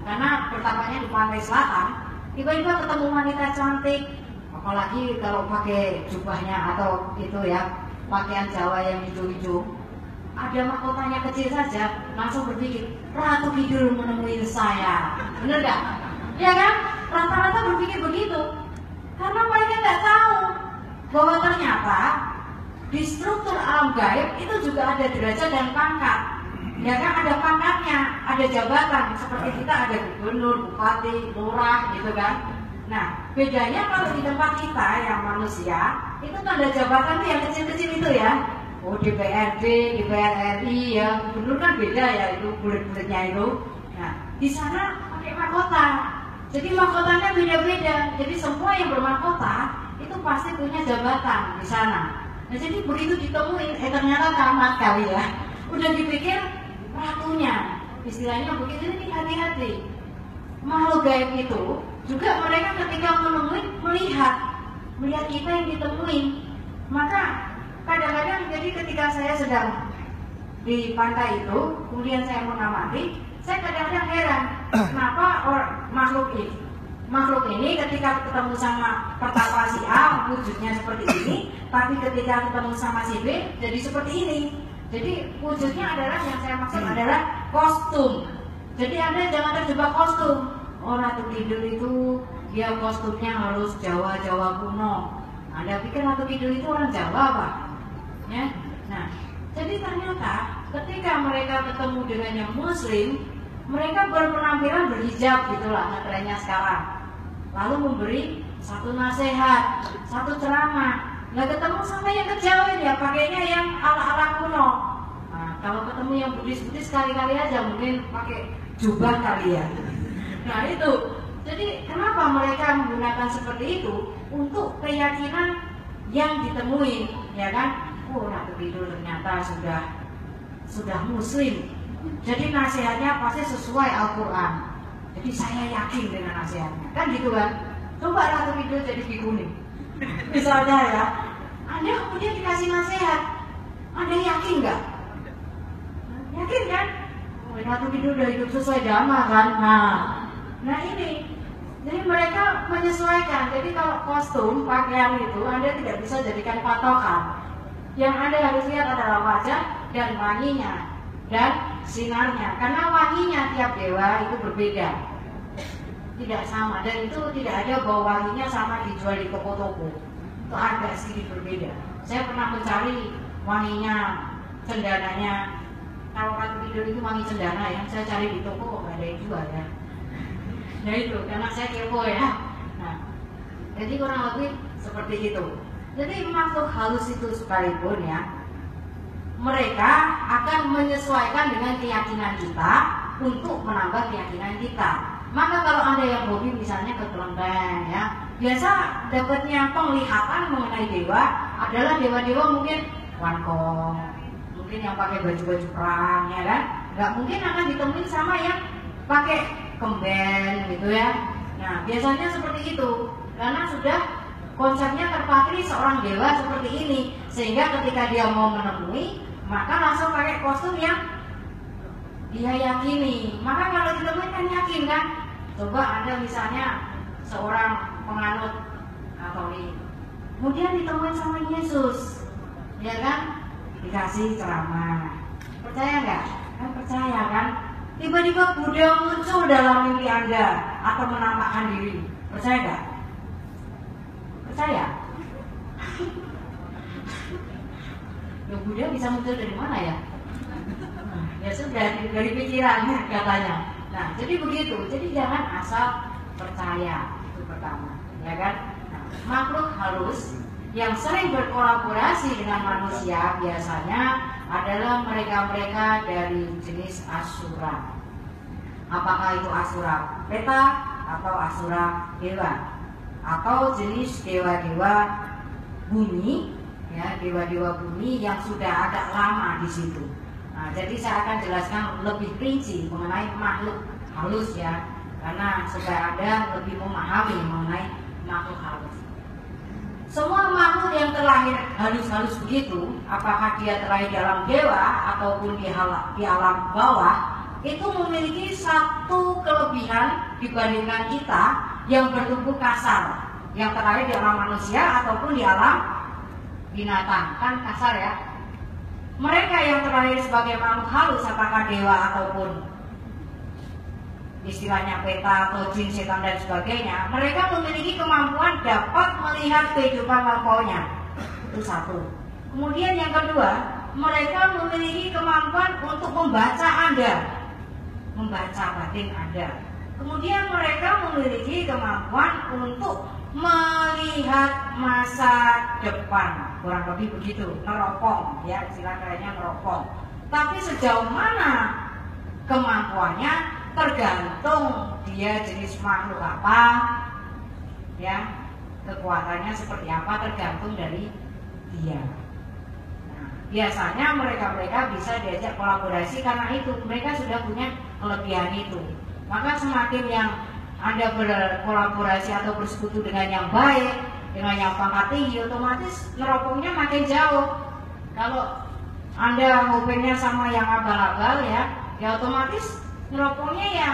A: Karena bertapanya di pantai selatan, tiba-tiba ketemu wanita cantik, apalagi kalau pakai jubahnya atau itu, ya, pakaian Jawa yang hijau-hijau. Ada mahkotanya kecil saja, langsung berpikir Ratu Kidul menemui saya. Bener gak? Ya kan? Rata-rata berpikir begitu. Karena mereka nggak tahu bahwa ternyata di struktur alam gaib itu juga ada derajat dan pangkat. Ya kan, ada pangkatnya, ada jabatan seperti kita ada gubernur, bupati, lurah gitu kan. Nah, bedanya kalau di tempat kita yang manusia itu tanda jabatan tuh yang kecil-kecil itu ya. Oh, DPRD, DPR RI ya, gubernur kan beda ya itu bulat-bulatnya itu. Nah, di sana pakai mahkota. Jadi mahkotanya beda-beda. Jadi semua yang bermahkota itu pasti punya jabatan di sana. Nah, jadi begitu ditemuin, ternyata tamat kali ya. Udah dipikir ratunya. Istilahnya begitu, ini hati-hati. Makhluk gaib itu juga mereka ketika menemui melihat kita yang ditemuin. Maka kadang-kadang jadi ketika saya sedang di pantai itu, kemudian saya mengamati, saya kadang-kadang heran kenapa makhluk ini ketika ketemu sama pertapa si A wujudnya seperti ini, tapi ketika ketemu sama si B jadi seperti ini. Jadi wujudnya adalah yang saya maksud adalah kostum. Jadi Anda jangan terjebak kostum. Oh, Ratu Kidul itu dia kostumnya harus Jawa kuno. Anda pikir Ratu Kidul itu orang Jawa Pak? Ya. Nah, jadi ternyata ketika mereka ketemu dengan yang Muslim, mereka berpenampilan berhijab gitulah trennya sekarang. Lalu memberi satu nasihat, satu ceramah. Nggak ketemu sama yang kejawen ya, pakainya yang ala-ala kuno. Nah, kalau ketemu yang Buddhis sekali-kali aja mungkin pakai jubah kali ya. Nah itu, jadi kenapa mereka menggunakan seperti itu untuk keyakinan yang ditemui, ya kan? Oh, Ratu Kidul ternyata sudah Muslim. Jadi nasihatnya pasti sesuai Al-Quran. Jadi saya yakin dengan nasihatnya, kan gitu kan? Coba Ratu Kidul jadi bikuni. Misalnya ya, Anda kemudian dikasih nasihat, Anda yakin nggak? Yakin kan? Oh, Ratu Kidul udah hidup sesuai dhamma kan? Nah ini, jadi mereka menyesuaikan. Jadi kalau kostum, pakaian itu Anda tidak bisa jadikan patokan. Yang Anda harus lihat adalah wajah dan wanginya dan sinarnya. Karena wanginya tiap dewa itu berbeda, tidak sama, dan itu tidak ada bahwa wanginya sama dijual di toko-toko. Itu agak sedikit berbeda. Saya pernah mencari wanginya, cendananya. Kalau Ratu Kidul itu wangi cendana yang saya cari di toko kok nggak ada yang jual ya. Nah itu, karena saya kepo ya. Nah, jadi kurang lebih seperti itu. Jadi makhluk halus itu sekalipun ya, mereka akan menyesuaikan dengan keyakinan kita untuk menambah keyakinan kita. Maka kalau Anda yang hobi misalnya ke kelenteng ya, biasa dapatnya penglihatan mengenai dewa adalah dewa-dewa mungkin Wankong, mungkin yang pakai baju-baju perang ya kan. Nggak mungkin akan ditemui sama yang pakai kemben gitu ya. Nah biasanya seperti itu, karena sudah konsepnya terpatri seorang dewa seperti ini, sehingga ketika dia mau menemui maka langsung pakai kostum yang dia yakini. Maka kalau ditemui kan yakin kan. Coba Anda misalnya seorang penganut Katolik, kemudian ditemuin sama Yesus, ya kan, dikasih ceramah, percaya nggak? Kan percaya kan? Tiba-tiba Buddha muncul dalam mimpi Anda atau menampakkan diri, percaya nggak? Percaya? Ya Buddha bisa muncul dari mana ya? Ya sudah dari pikiran katanya. Nah jadi begitu. Jadi jangan asal percaya, itu pertama, ya kan? Nah, makhluk halus yang sering berkolaborasi dengan manusia biasanya adalah mereka-mereka dari jenis asura. Apakah itu asura peta atau asura dewa, atau jenis dewa-dewa bumi, ya, dewa-dewa bumi yang sudah agak lama di situ. Nah, jadi saya akan jelaskan lebih rinci mengenai makhluk halus ya, karena supaya Anda lebih memahami mengenai makhluk halus. Semua makhluk yang terlahir halus-halus begitu, apakah dia terlahir di alam dewa ataupun di alam bawah, itu memiliki satu kelebihan dibandingkan kita yang bertubuh kasar, yang terlahir di alam manusia ataupun di alam binatang, kan kasar ya. Mereka yang terlahir sebagai makhluk halus, apakah dewa ataupun istilahnya peta atau jin, setan dan sebagainya, mereka memiliki kemampuan dapat melihat kehidupan lampaunya. Itu satu. Kemudian yang kedua, mereka memiliki kemampuan untuk membaca Anda. membaca batin ada. Kemudian mereka memiliki kemampuan untuk melihat masa depan, kurang lebih begitu, neropong, ya istilah kerennya neropong. Tapi sejauh mana kemampuannya tergantung dia jenis makhluk apa, ya kekuatannya seperti apa tergantung dari dia. Nah, biasanya mereka bisa diajak kolaborasi karena itu mereka sudah punya kelebihan itu. Maka semakin yang Anda berkolaborasi atau bersekutu dengan yang baik, dengan yang pangkat tinggi, otomatis neropongnya makin jauh. Kalau Anda ngupingnya sama yang abal-abal ya otomatis neropongnya ya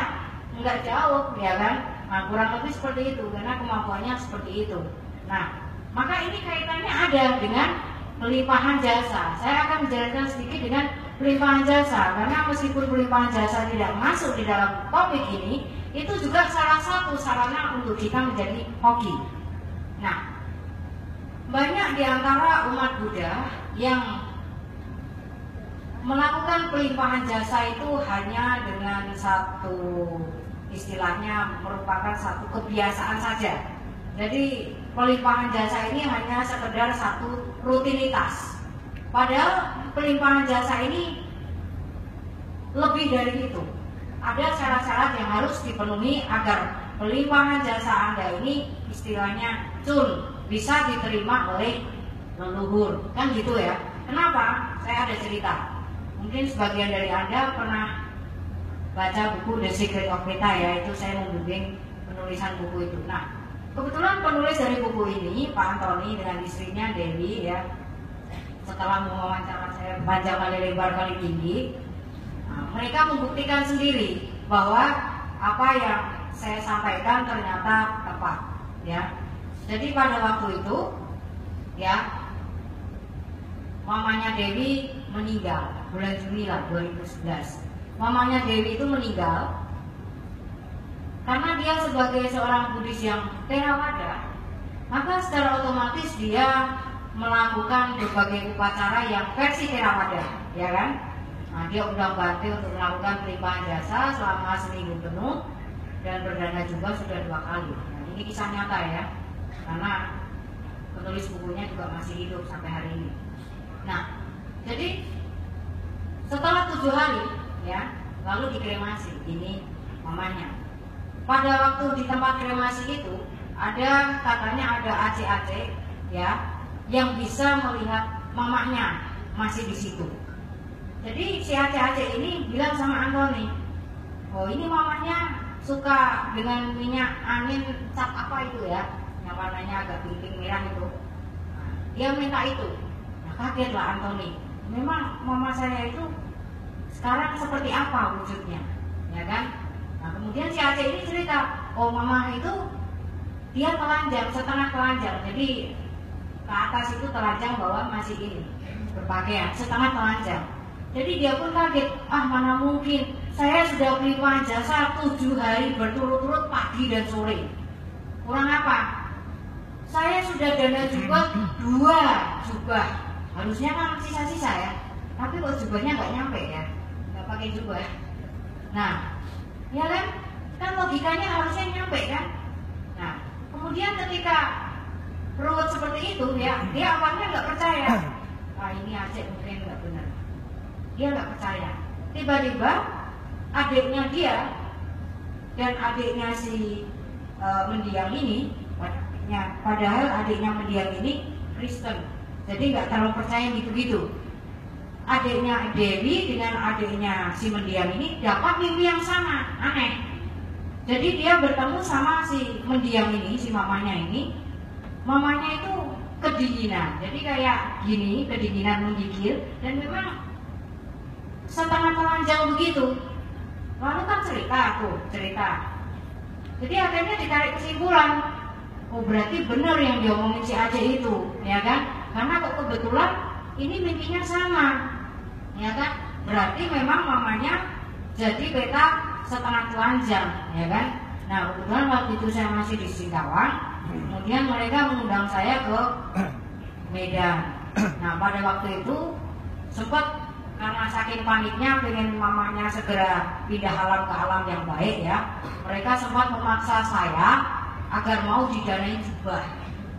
A: nggak jauh, ya kan? Nah, kurang lebih seperti itu karena kemampuannya seperti itu. Nah, maka ini kaitannya ada dengan pelimpahan jasa. Saya akan menjelaskan sedikit dengan pelimpahan jasa karena meskipun pelimpahan jasa tidak masuk di dalam topik ini, itu juga salah satu sarana untuk kita menjadi hoki. Nah, banyak di antara umat Buddha yang melakukan pelimpahan jasa itu hanya dengan satu istilahnya merupakan satu kebiasaan saja. Jadi pelimpahan jasa ini hanya sekedar satu rutinitas. Padahal pelimpahan jasa ini lebih dari itu. Ada syarat-syarat yang harus dipenuhi agar pelimpahan jasa Anda ini istilahnya bisa diterima oleh leluhur. Kan gitu ya. Kenapa? Saya ada cerita. Mungkin sebagian dari Anda pernah baca buku The Secret of Metta ya, itu saya membimbing penulisan buku itu. Nah, kebetulan penulis dari buku ini, Pak Antoni dengan istrinya Dewi ya, setelah mewawancara saya panjang kali lebar kali tinggi, mereka membuktikan sendiri bahwa apa yang saya sampaikan ternyata tepat ya. Jadi pada waktu itu ya, mamanya Dewi meninggal bulan Juni 2011. Mamanya Dewi itu meninggal karena dia sebagai seorang Buddhis yang Theravada, maka secara otomatis dia melakukan berbagai upacara yang versi Theravada, ya kan? Nah, dia undang Bante untuk melakukan pelimpahan jasa selama seminggu penuh dan berdana juga sudah 2 kali. Nah, ini kisah nyata ya, karena penulis bukunya juga masih hidup sampai hari ini. Nah, jadi setelah 7 hari ya, lalu dikremasi ini mamanya. Pada waktu di tempat kremasi itu katanya ada aceh-aceh ya yang bisa melihat mamanya masih di situ. Jadi si aceh-aceh ini bilang sama Antoni, oh ini mamanya suka dengan minyak angin cap apa itu ya, yang warnanya agak pink merah itu. Nah, dia minta itu. Nah, kagetlah Antoni. Memang mama saya itu sekarang seperti apa wujudnya, ya kan? Nah, kemudian si Aceh ini cerita, oh mama itu dia telanjang, setengah telanjang, jadi ke atas itu telanjang, bawah masih ini berpakaian, setengah telanjang. Jadi dia pun kaget, mana mungkin, saya sudah pelimpahan jasa 7 hari berturut-turut pagi dan sore. Kurang apa? Saya sudah dana jubah 2 jubah, harusnya kan sisa-sisa ya, tapi kok jubahnya nggak nyampe ya, nggak pakai jubah. Nah, ya kan logikanya harusnya nyampe kan. Nah, kemudian ketika ruwet seperti itu ya, dia awalnya nggak percaya. Ini Aceh mungkin nggak benar. Dia nggak percaya. Tiba-tiba adiknya dia dan adiknya si mendiang ini, padahal adiknya mendiang ini Kristen, jadi nggak terlalu percaya gitu-gitu. Adiknya Dewi dengan adiknya si mendiang ini dapat mimpi yang sama, aneh. Jadi dia bertemu sama si mendiang ini, si mamanya ini. Mamanya itu kedinginan, jadi kayak gini, kedinginan menggigil, dan memang setengah telanjang begitu. Lalu kan cerita. Jadi akhirnya ditarik kesimpulan, oh berarti benar yang diomongin si Aceh itu, ya kan? Karena kok kebetulan ini mimpinya sama, ya kan? Berarti memang mamanya jadi beta setengah telanjang, ya kan? Nah, kebetulan waktu itu saya masih di Singkawang. Kemudian mereka mengundang saya ke Medan. Nah, pada waktu itu sempat karena saking paniknya pengen mamanya segera pindah alam ke alam yang baik ya, mereka sempat memaksa saya agar mau didanai jubah.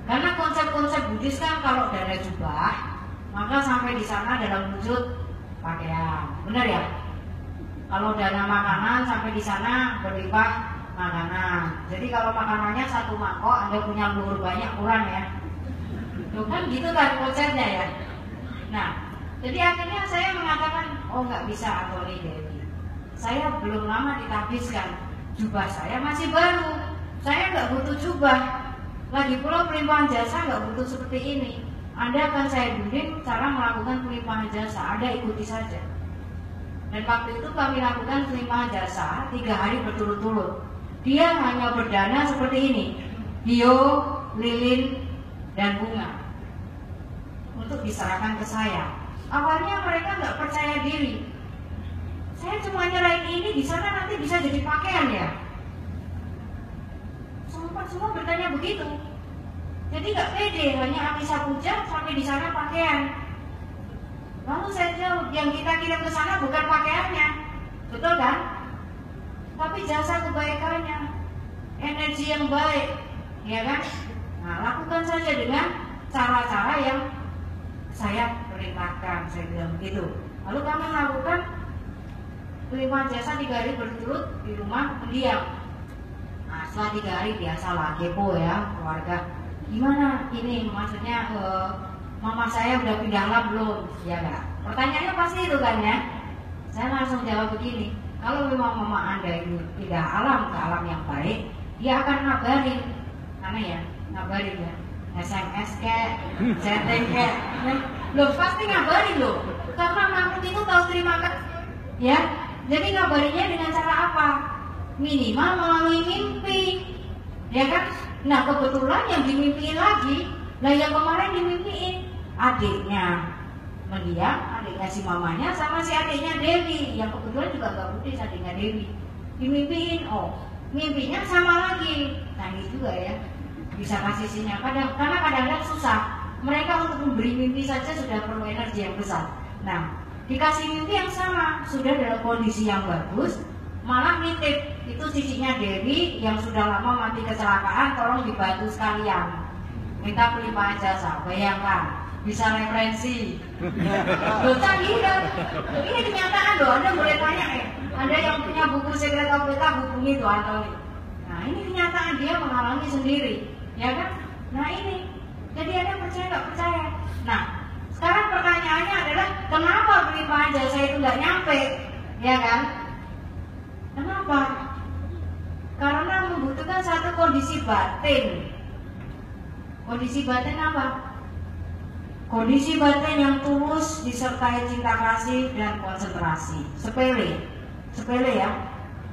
A: Karena konsep-konsep Buddhis kan kalau dana jubah, maka sampai di sana dalam wujud pakaian, benar ya? Kalau dana makanan sampai di sana berlimpah makanan. Jadi kalau makanannya satu mangkok, Anda punya luhur banyak kurang ya. Loh kan gitu kan konsepnya ya. Nah, jadi akhirnya saya mengatakan, oh nggak bisa Anthony Dewi. Saya belum lama ditabiskan, jubah saya masih baru. Saya nggak butuh jubah. Lagi pula pelimpahan jasa nggak butuh seperti ini. Anda akan saya bimbing cara melakukan pelimpahan jasa. Anda ikuti saja. Dan waktu itu kami lakukan pelimpahan jasa 3 hari berturut-turut. Dia hanya berdana seperti ini, hio, lilin, dan bunga, untuk diserahkan ke saya. Awalnya mereka nggak percaya diri. Saya cuma nyerahin ini, di sana nanti bisa jadi pakaian ya. Semua bertanya begitu. Jadi nggak pede, hanya Amisa Puja sampai di sana pakaian. Lalu saya jawab, yang kita kirim ke sana bukan pakaiannya, betul kan? Tapi jasa kebaikannya, energi yang baik, ya kan? Nah, lakukan saja dengan cara-cara yang saya perintahkan, saya bilang begitu. Lalu kami lakukan pelimpahan jasa 3 hari berturut di rumah pendiam. Nah, setelah 3 hari biasalah kepo ya keluarga. Gimana ini maksudnya mama saya udah pindah alam belum? Ya enggak? Pertanyaannya pasti itu kan ya. Saya langsung jawab begini, kalau memang mama Anda ini pindah alam ke alam yang baik, dia akan ngabarin. Aneh ya, ngabarin ya. SMS kayak, chatting kayak, loh pasti ngabarin loh. Karena makhluk itu tahu terima kasih. Ya, jadi ngabarinnya dengan cara apa? Minimal melalui mimpi, ya kan? Nah kebetulan yang dimimpiin lagi, nah yang kemarin dimimpiin adiknya mendiam, adiknya si mamanya sama si adiknya Dewi, yang kebetulan juga gak Buddhis, adiknya Dewi dimimpiin. Oh, mimpinya sama lagi, nangis juga ya, bisa kasih sinyal. Karena kadang-kadang susah, mereka untuk memberi mimpi saja sudah perlu energi yang besar. Nah, dikasih mimpi yang sama, sudah dalam kondisi yang bagus, malah nitip, itu cicinya Dewi yang sudah lama mati kecelakaan, tolong dibantu sekalian, minta pelimpahan jasa. Bayangkan, bisa referensi. Loh canggih kan? Ini kenyataan loh, Anda boleh tanya Anda yang punya buku Secret of Beta, hubungi tuh Anthony. Nah ini kenyataan, dia mengalami sendiri, ya kan? Nah ini, jadi Anda percaya nggak percaya? Nah sekarang pertanyaannya adalah, kenapa pelimpahan jasa itu nggak nyampe, ya kan? Kenapa? Karena membutuhkan satu kondisi batin. Kondisi batin apa? Kondisi batin yang tulus disertai cinta kasih dan konsentrasi. Sepele ya.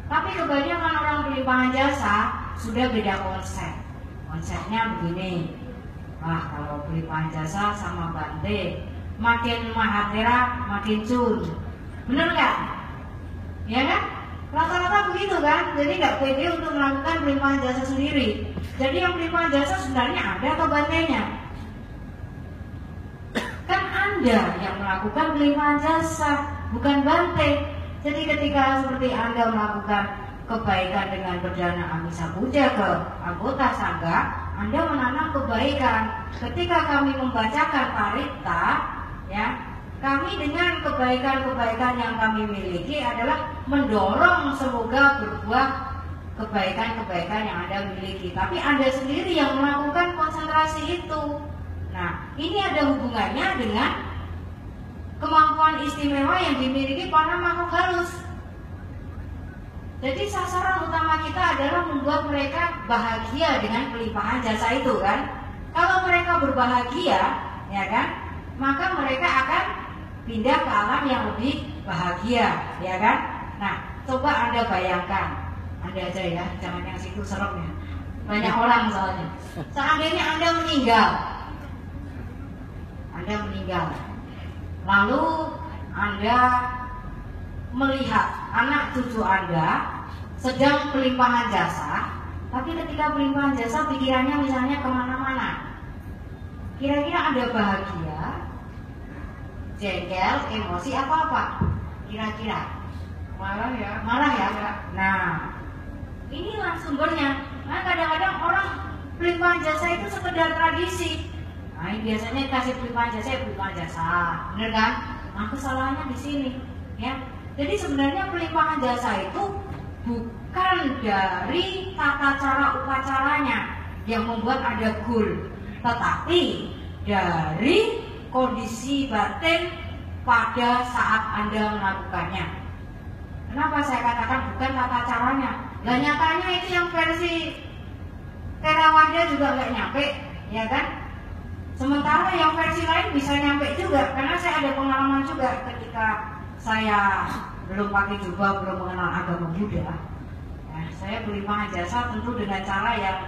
A: Tapi kebanyakan orang pelimpahan jasa sudah beda konsep. Konsepnya begini, wah kalau pelimpahan jasa sama Bante, makin mahatera makin cun. Bener nggak? Ya kan? Rata-rata begitu kan, jadi nggak pede untuk melakukan pelimpahan jasa sendiri. Jadi yang pelimpahan jasa sebenarnya ada atau bantenya? Kan Anda yang melakukan pelimpahan jasa, bukan bante. Jadi ketika seperti Anda melakukan kebaikan dengan berdana Amisa Puja ke anggota sangga, Anda menanam kebaikan. Ketika kami membacakan parita, ya, kami dengan kebaikan-kebaikan yang kami miliki adalah mendorong semoga berbuah kebaikan-kebaikan yang Anda miliki. Tapi Anda sendiri yang melakukan konsentrasi itu. Nah, ini ada hubungannya dengan kemampuan istimewa yang dimiliki para makhluk halus. Jadi sasaran utama kita adalah membuat mereka bahagia dengan pelimpahan jasa itu kan. Kalau mereka berbahagia, ya kan, maka mereka akan pindah ke alam yang lebih bahagia, ya kan? Nah, coba Anda bayangkan, Anda aja ya, jangan yang situ serem ya. Banyak orang soalnya. Seandainya Anda meninggal, lalu Anda melihat anak cucu Anda sedang pelimpahan jasa, tapi ketika pelimpahan jasa pikirannya misalnya kemana-mana. Kira-kira Anda bahagia jengkel, emosi, apa kira-kira?
B: Marah ya.
A: Marah ya? Nah, inilah sumbernya. Nah, kadang-kadang orang pelimpahan jasa itu sekedar tradisi. Nah, biasanya kasih pelimpahan jasa, ya pelimpahan jasa, bener kan? Nah, kesalahannya di sini, ya. Jadi sebenarnya pelimpahan jasa itu bukan dari tata cara upacaranya yang membuat ada goal, tetapi dari kondisi batin pada saat Anda melakukannya. Kenapa saya katakan bukan tata caranya? Lah nyatanya itu yang versi Theravada juga nggak nyampe, ya kan? Sementara yang versi lain bisa nyampe juga, karena saya ada pengalaman juga ketika saya belum pakai jubah, belum mengenal agama Buddha. Nah, saya pelimpahan jasa tentu dengan cara yang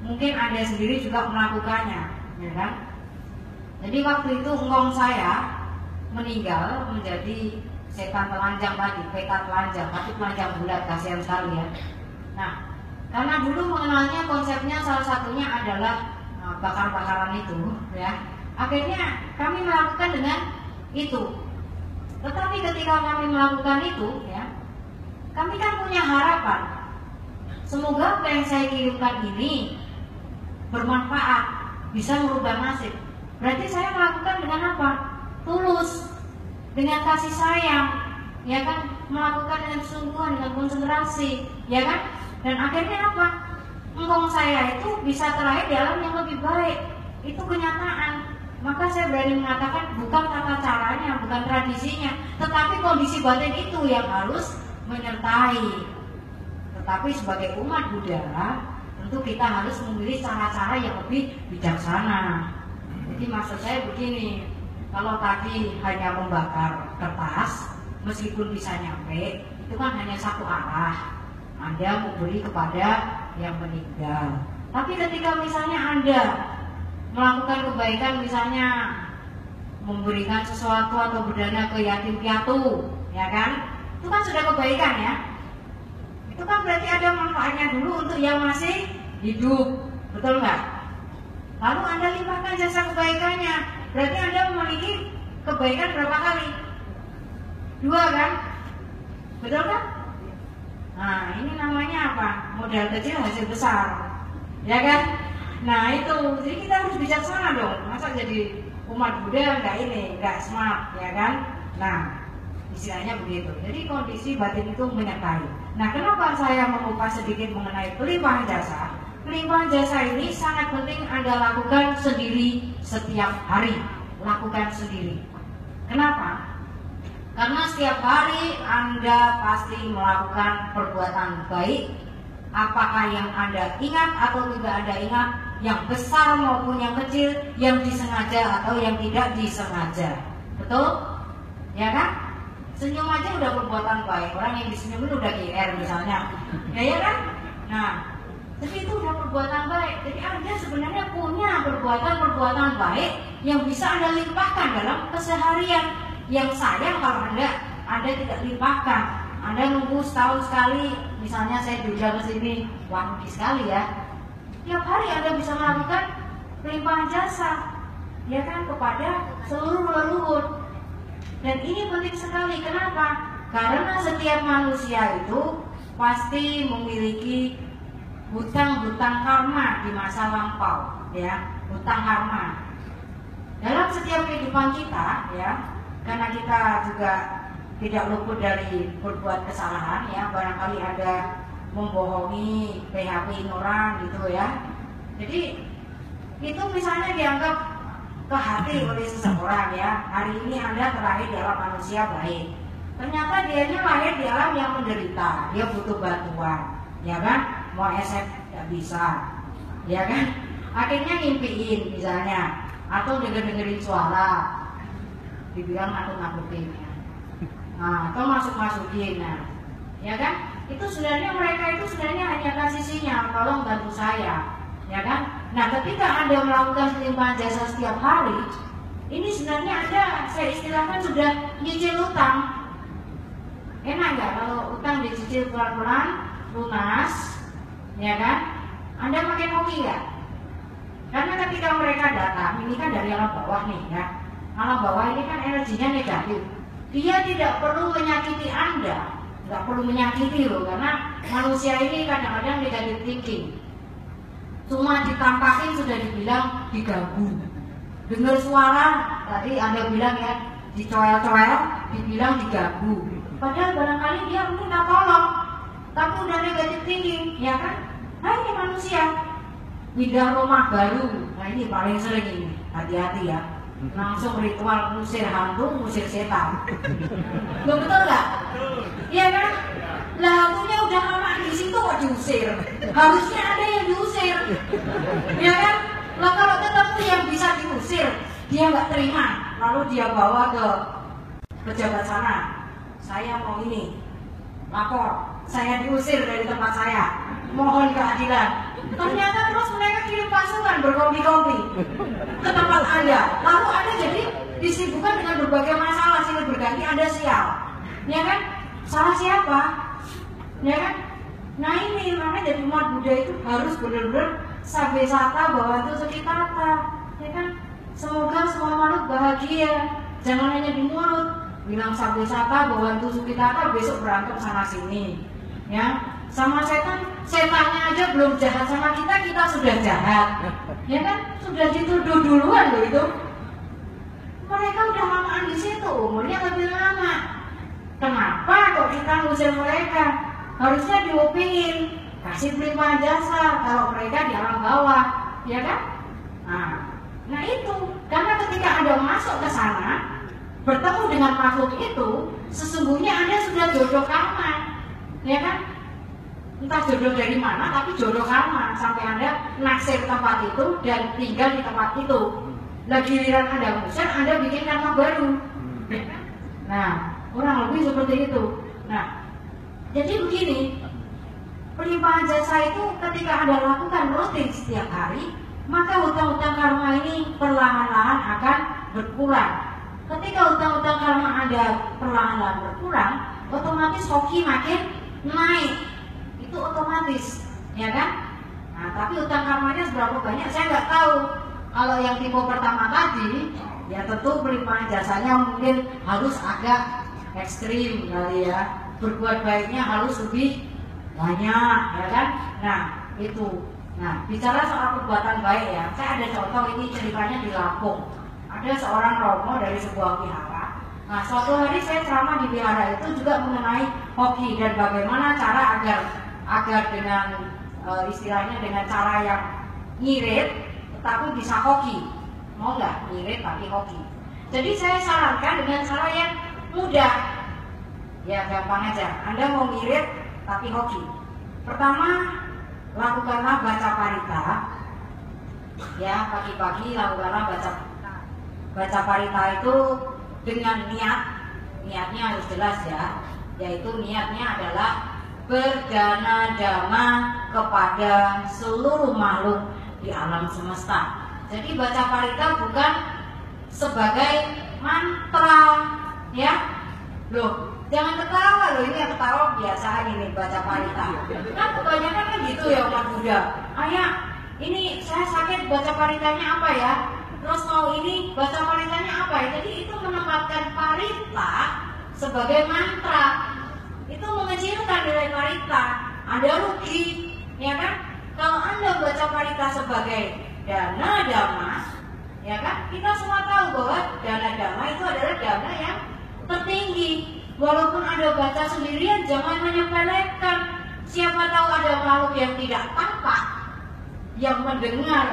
A: mungkin Anda sendiri juga melakukannya, ya kan? Jadi waktu itu engkong saya meninggal menjadi setan telanjang tadi, peta telanjang, tapi telanjang bulat, kasihan sekali ya. Nah, karena dulu mengenalnya konsepnya salah satunya adalah bakar-bakaran itu, ya. Akhirnya kami melakukan dengan itu. Tetapi ketika kami melakukan itu, ya, kami kan punya harapan. Semoga apa yang saya kirimkan ini bermanfaat, bisa merubah nasib. Berarti saya melakukan dengan apa? Tulus, dengan kasih sayang, ya kan? Melakukan dengan kesungguhan, dengan konsentrasi, ya kan? Dan akhirnya apa? Engkong saya itu bisa terakhir di alam yang lebih baik. Itu kenyataan. Maka saya berani mengatakan bukan tata caranya, bukan tradisinya, tetapi kondisi batin itu yang harus menyertai. Tetapi sebagai umat Buddha, tentu kita harus memilih cara-cara yang lebih bijaksana. Jadi maksud saya begini, kalau tadi hanya membakar kertas, meskipun bisa nyampe, itu kan hanya satu arah. Anda memberi kepada yang meninggal. Tapi ketika misalnya Anda melakukan kebaikan, misalnya memberikan sesuatu atau berdana ke yatim piatu, ya kan? Itu kan sudah kebaikan ya. Itu kan berarti ada manfaatnya dulu untuk yang masih hidup, betul nggak? Lalu Anda limpahkan jasa kebaikannya, berarti Anda memiliki kebaikan berapa kali? 2 kan? Betul kan? Nah, ini namanya apa? Modal kecil hasil besar, ya kan? Nah itu, jadi kita harus bijaksana dong. Masa jadi umat Buddha nggak smart, ya kan? Nah, istilahnya begitu. Jadi kondisi batin itu menyertai. Nah, kenapa saya mengupas sedikit mengenai pelimpahan jasa? Pelimpahan jasa ini sangat penting Anda lakukan sendiri setiap hari. Lakukan sendiri. Kenapa? Karena setiap hari Anda pasti melakukan perbuatan baik. Apakah yang Anda ingat atau tidak Anda ingat, yang besar maupun yang kecil, yang disengaja atau yang tidak disengaja. Betul? Ya kan? Senyum aja udah perbuatan baik. Orang yang disenyumin udah GR misalnya. Ya kan? Nah, jadi itu udah perbuatan baik. Jadi Anda sebenarnya punya perbuatan-perbuatan baik yang bisa Anda limpahkan dalam keseharian. Yang sayang kalau Anda tidak limpahkan. Anda nunggu setahun sekali, misalnya saya diundang ke sini, wah rugi sekali ya. Tiap hari Anda bisa melakukan pelimpahan jasa, ya kan, kepada seluruh leluhur. Dan ini penting sekali. Kenapa? Karena setiap manusia itu pasti memiliki hutang-hutang karma di masa lampau, ya, hutang karma. Dalam setiap kehidupan kita, ya, karena kita juga tidak luput dari berbuat kesalahan, ya, barangkali ada membohongi, PHP orang gitu ya. Jadi itu misalnya dianggap ke hati oleh seseorang, ya. Hari ini Anda terlahir di alam manusia baik. Ternyata dianya lahir di alam yang menderita, dia butuh bantuan, ya kan? Mau SF tidak bisa, ya kan? Akhirnya ngimpiin misalnya, atau dengerin suara, dibilang nakut-nakutin, nah, atau masuk-masukin, nah, ya kan? Itu sebenarnya mereka itu sebenarnya hanya kasih sinyal, tolong bantu saya, ya kan? Nah, ketika Anda melakukan pelimpahan jasa setiap hari, ini sebenarnya Anda, saya istilahkan sudah nyicil utang. Enak nggak kalau utang dicicil pelan-pelan, lunas, ya kan? Anda makin hoki nggak? Karena ketika mereka datang, ini kan dari alam bawah nih, ya. alam bawah ini kan energinya negatif. Dia tidak perlu menyakiti Anda, nggak perlu menyakiti loh, karena manusia ini kadang-kadang negatif thinking. Cuma ditampakin sudah dibilang diganggu. Dengar suara tadi Anda bilang ya, dicoel-coel, dibilang diganggu. Padahal barangkali dia minta tolong, tapi udah negatif thinking, ya kan? Nah ini manusia. Pindah rumah baru, nah ini paling sering ini, hati-hati ya. Langsung ritual musir hantu, musir setan. Lo betul nggak? Iya kan? Lah hantunya udah lama di situ kok diusir. Harusnya ada yang diusir, ya kan? Lah kalau ketemu yang bisa diusir, dia nggak terima, lalu dia bawa ke pejabat sana. Saya mau ini, lapor, saya diusir dari tempat saya, mohon keadilan. Ternyata terus mereka kirim pasukan berkompi-kompi ke tempat Anda. Lalu Anda jadi disibukkan dengan berbagai masalah silih berganti, Anda sial, ya kan? Salah siapa? Ya kan? Nah ini makanya jadi umat Buddha itu harus benar-benar sabe sata bawantu sukitata, ya kan? Semoga semua makhluk bahagia. Jangan hanya di mulut bilang sabe sata bawantu sukitata, besok berantem sana sini, ya. Sama setannya aja belum jahat sama kita, kita sudah jahat, ya kan? Sudah dituduh duluan loh itu. Mereka udah lamaan di situ, umurnya lebih lama. Kenapa kok kita ngusir mereka? Harusnya diupingin, kasih prima jasa kalau mereka di alam bawah, ya kan? Nah itu, karena ketika Anda masuk ke sana, bertemu dengan makhluk itu, sesungguhnya Anda sudah jodoh karma, ya kan? Entah jodoh dari mana, tapi jodoh karma sampai Anda naksir tempat itu dan tinggal di tempat itu. Nah giliran Anda ngusir, Anda bikin karma baru. Nah, kurang lebih seperti itu. Nah, jadi begini, pelimpahan jasa itu ketika Anda lakukan rutin setiap hari, maka hutang-hutang karma ini perlahan-lahan akan berkurang. Ketika hutang-hutang karma Anda perlahan-lahan berkurang, otomatis hoki makin naik. Itu otomatis, ya kan? Nah, tapi hutang karmanya seberapa banyak saya nggak tahu. Kalau yang tipe pertama tadi, ya tentu pelimpahan jasanya mungkin harus agak ekstrim kali ya. Berbuat baiknya harus lebih banyak, ya kan? Nah, itu. Nah, bicara soal perbuatan baik ya, saya ada contoh ini ceritanya di Lampung. Ada seorang romo dari sebuah wihara. Nah, suatu hari saya ceramah di wihara itu juga mengenai hoki dan bagaimana cara agar dengan istilahnya dengan cara yang ngirit tetapi bisa hoki. Mau nggak ngirit tapi hoki? Jadi saya sarankan dengan cara yang mudah, ya gampang aja. Anda mau ngirit tapi hoki. Pertama, lakukanlah baca parita. Ya, pagi-pagi lakukanlah baca parita itu dengan niatnya harus jelas ya, yaitu niatnya adalah berdana dhamma kepada seluruh makhluk di alam semesta. Jadi baca parita bukan sebagai mantra, ya. Loh, jangan ketawa loh, ini yang ketawa biasa ini baca parita. Kan kebanyakan kan gitu ya umat Buddha. Ayah, ini saya sakit, baca paritanya apa ya? Terus mau ini baca paritanya apa ya? Jadi itu menempatkan parita sebagai mantra. Itu mengecilkan nilai parita. Anda rugi, ya kan? Kalau Anda baca parita sebagai dana dhamma, ya kan? Kita semua tahu bahwa dana dhamma itu adalah dana yang tertinggi. Walaupun Anda baca sendirian, jangan menyepelekan. Siapa tahu ada makhluk yang tidak tampak yang mendengar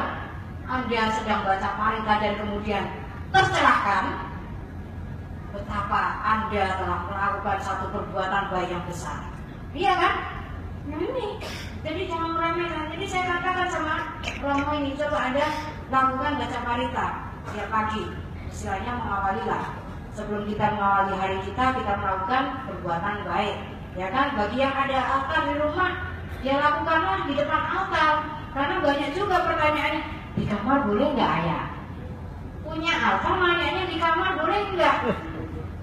A: Anda sedang baca parita dan kemudian tercerahkan. Betapa Anda telah melakukan satu perbuatan baik yang besar, iya kan? Nah ini, jadi jangan meremehkan. Jadi saya katakan sama Romo ini, coba Anda lakukan baca parita setiap pagi. Istilahnya mengawali lah. Sebelum kita mengawali hari kita melakukan perbuatan baik, ya kan? Bagi yang ada altar di rumah, ya lakukanlah di depan altar. Karena banyak juga pertanyaannya, di kamar boleh nggak ayah? Punya altar, nanyanya di kamar boleh nggak?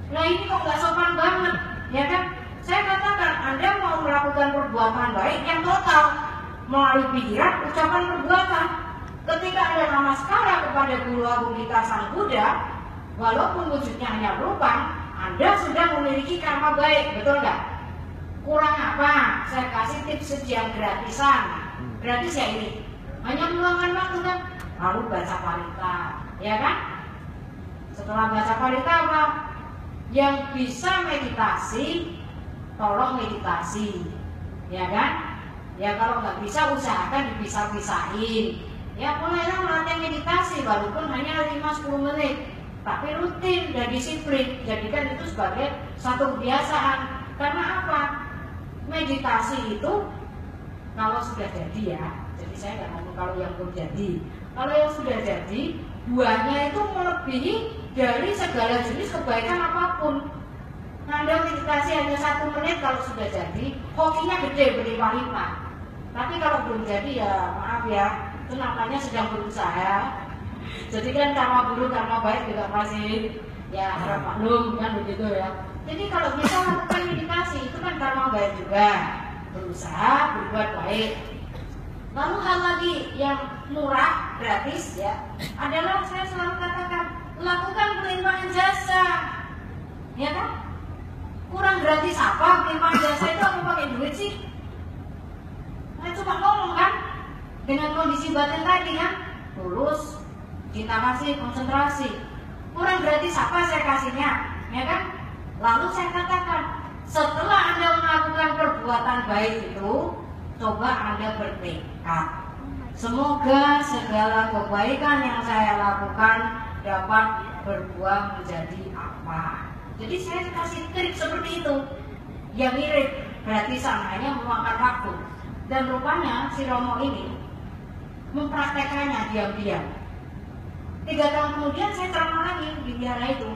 A: Nah ini kok nggak sopan banget, ya kan? Saya katakan Anda mau melakukan perbuatan baik yang total melalui pikiran, ucapan, perbuatan. Ketika ada namaskara kepada Guru Agung kita Sang Buddha, Walaupun wujudnya hanya berupa, Anda sudah memiliki karma baik, betul nggak? Kurang apa? Saya kasih tips sejian gratisan. Gratis ya ini. Hanya meluangkan waktu kan? Lalu baca parita, ya kan? Setelah baca parita apa? Yang bisa meditasi, tolong meditasi, ya kan? Ya kalau nggak bisa usahakan dipisah-pisahin. Ya mulailah latihan meditasi walaupun hanya 5-10 menit. Tapi rutin dan disiplin, jadikan itu sebagai satu kebiasaan. Karena apa? Meditasi itu kalau sudah jadi ya, jadi saya nggak ngomong kalau yang belum jadi. Kalau yang sudah jadi, buahnya itu melebihi dari segala jenis kebaikan apapun. Nah, Anda meditasi hanya 1 menit kalau sudah jadi, hokinya gede berlimpah-limpah. Tapi kalau belum jadi ya maaf ya, itu namanya sedang berusaha. Jadi kan karma buruk, karma baik juga masih ya harap maklum kan begitu ya. Jadi kalau bisa lakukan meditasi itu kan karma baik juga, berusaha berbuat baik. Lalu hal lagi yang murah, gratis ya, adalah saya selalu katakan lakukan pelimpahan jasa, ya kan? Kurang gratis apa? Pelimpahan jasa itu aku pakai duit sih? Nah, cuma ngomong kan, dengan kondisi batin tadi kan, tulus, cinta kasih, konsentrasi. Kurang gratis apa saya kasihnya, ya kan? Lalu saya katakan, setelah Anda melakukan perbuatan baik itu, coba Anda bertekad. Semoga segala kebaikan yang saya lakukan dapat berbuah menjadi apa. Jadi saya kasih trik seperti itu, yang mirip gratisan hanya meluangkan waktu. Dan rupanya si Romo ini mempraktekannya diam-diam. 3 tahun kemudian saya ceramah lagi di wihara itu.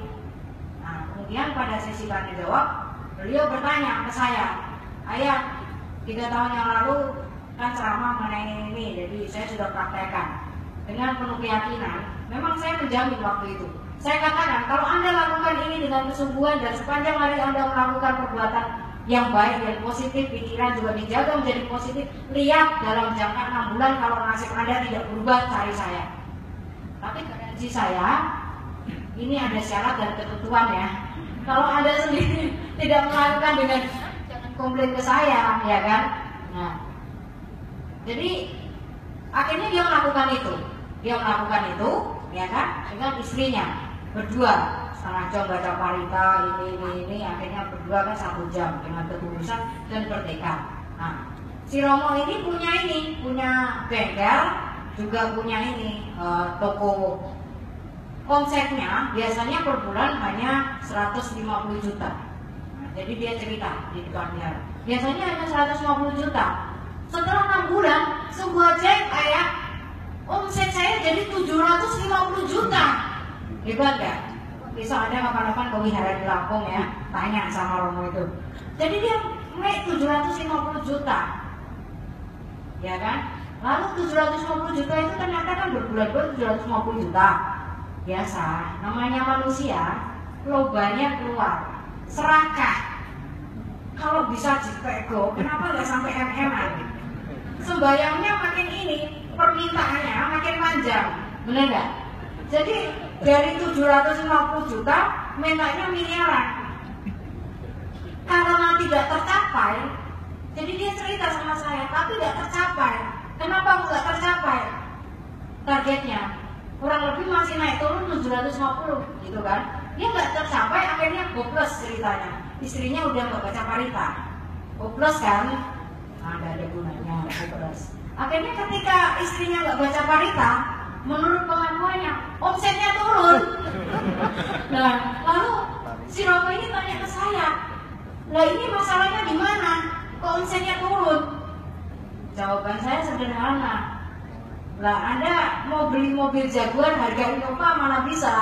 A: Nah, kemudian pada sesi tanya jawab, beliau bertanya ke saya, ayah, 3 tahun yang lalu kan ceramah mengenai ini, jadi saya sudah praktekkan dengan penuh keyakinan. Memang saya menjamin waktu itu. Saya katakan, kalau Anda lakukan ini dengan kesungguhan dan sepanjang hari Anda melakukan perbuatan yang baik dan positif, pikiran juga dijaga menjadi positif, lihat dalam jangka 6 bulan kalau nasib Anda tidak berubah, cari saya. Tapi garansi saya, ini ada syarat dan ketentuan ya. Kalau Anda sendiri tidak melakukan dengan, jangan komplain ke saya, ya kan? Nah, jadi akhirnya dia melakukan itu. Dia melakukan itu, ya kan? Dengan istrinya berdua, setengah jam baca parita, ini, akhirnya berdua kan 1 jam dengan ketulusan dan bertekad. Nah, si Romo ini punya bengkel, juga punya ini toko. Konsepnya biasanya per bulan hanya 150 juta. Nah, jadi dia cerita di depannya. Biasanya hanya 150 juta. Setelah 6 bulan, sebuah cek kayak omset saya jadi 750 juta. Hebat gak? Bisa ada kapan-kapan ke wihara di Lampung ya, tanya sama Romo itu. Jadi dia naik 750 juta, ya kan? Lalu 750 juta itu ternyata kan berbulan-bulan 750 juta. Biasa, namanya manusia, lobanya keluar, serakah. Kalau bisa jipego, kenapa nggak sampai MM-an? Sembayangnya makin ini, permintaannya makin panjang, benar nggak? Jadi dari 750 juta, mintanya miliaran. Karena tidak tercapai, jadi dia cerita sama saya, tapi nggak tercapai. Kenapa nggak tercapai targetnya? Kurang lebih masih naik turun 750 gitu kan. Dia nggak tercapai, akhirnya hopeless ceritanya. Istrinya udah nggak baca parita, hopeless kan? Nah, nggak ada gunanya, hopeless. Akhirnya ketika istrinya nggak baca parita, menurut pengakuannya omsetnya turun. Nah, lalu si Romo ini tanya ke saya, lah ini masalahnya di mana? Kok omsetnya turun? Jawaban saya sederhana. Lah Anda mau beli mobil Jaguar harga Innova mana bisa?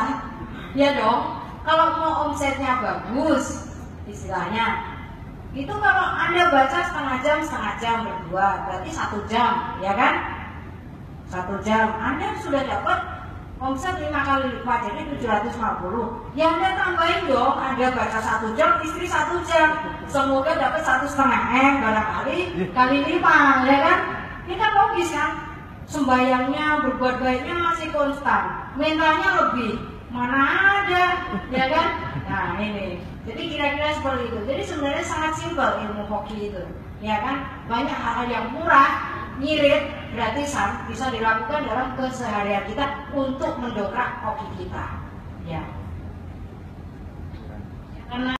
A: Ya dong. Kalau mau omsetnya bagus, istilahnya itu kalau Anda baca setengah jam berdua, berarti 1 jam, ya kan? 1 jam, Anda sudah dapat omset 5 kali lipat, jadi 750. Ya Anda tambahin dong, Anda baca 1 jam, istri 1 jam, semoga dapat 1,5 M barangkali kali 5, ya kan? Ini kan logis kan? Sembayangnya, berbuat baiknya masih konstan, mentalnya lebih. Mana ada, ya kan? Nah ini, jadi kira-kira seperti itu. Jadi sebenarnya sangat simpel ilmu hoki itu, ya kan? Banyak hal-hal yang murah, nyirit, gratisan bisa dilakukan dalam keseharian kita untuk mendongkrak hoki kita, ya. Karena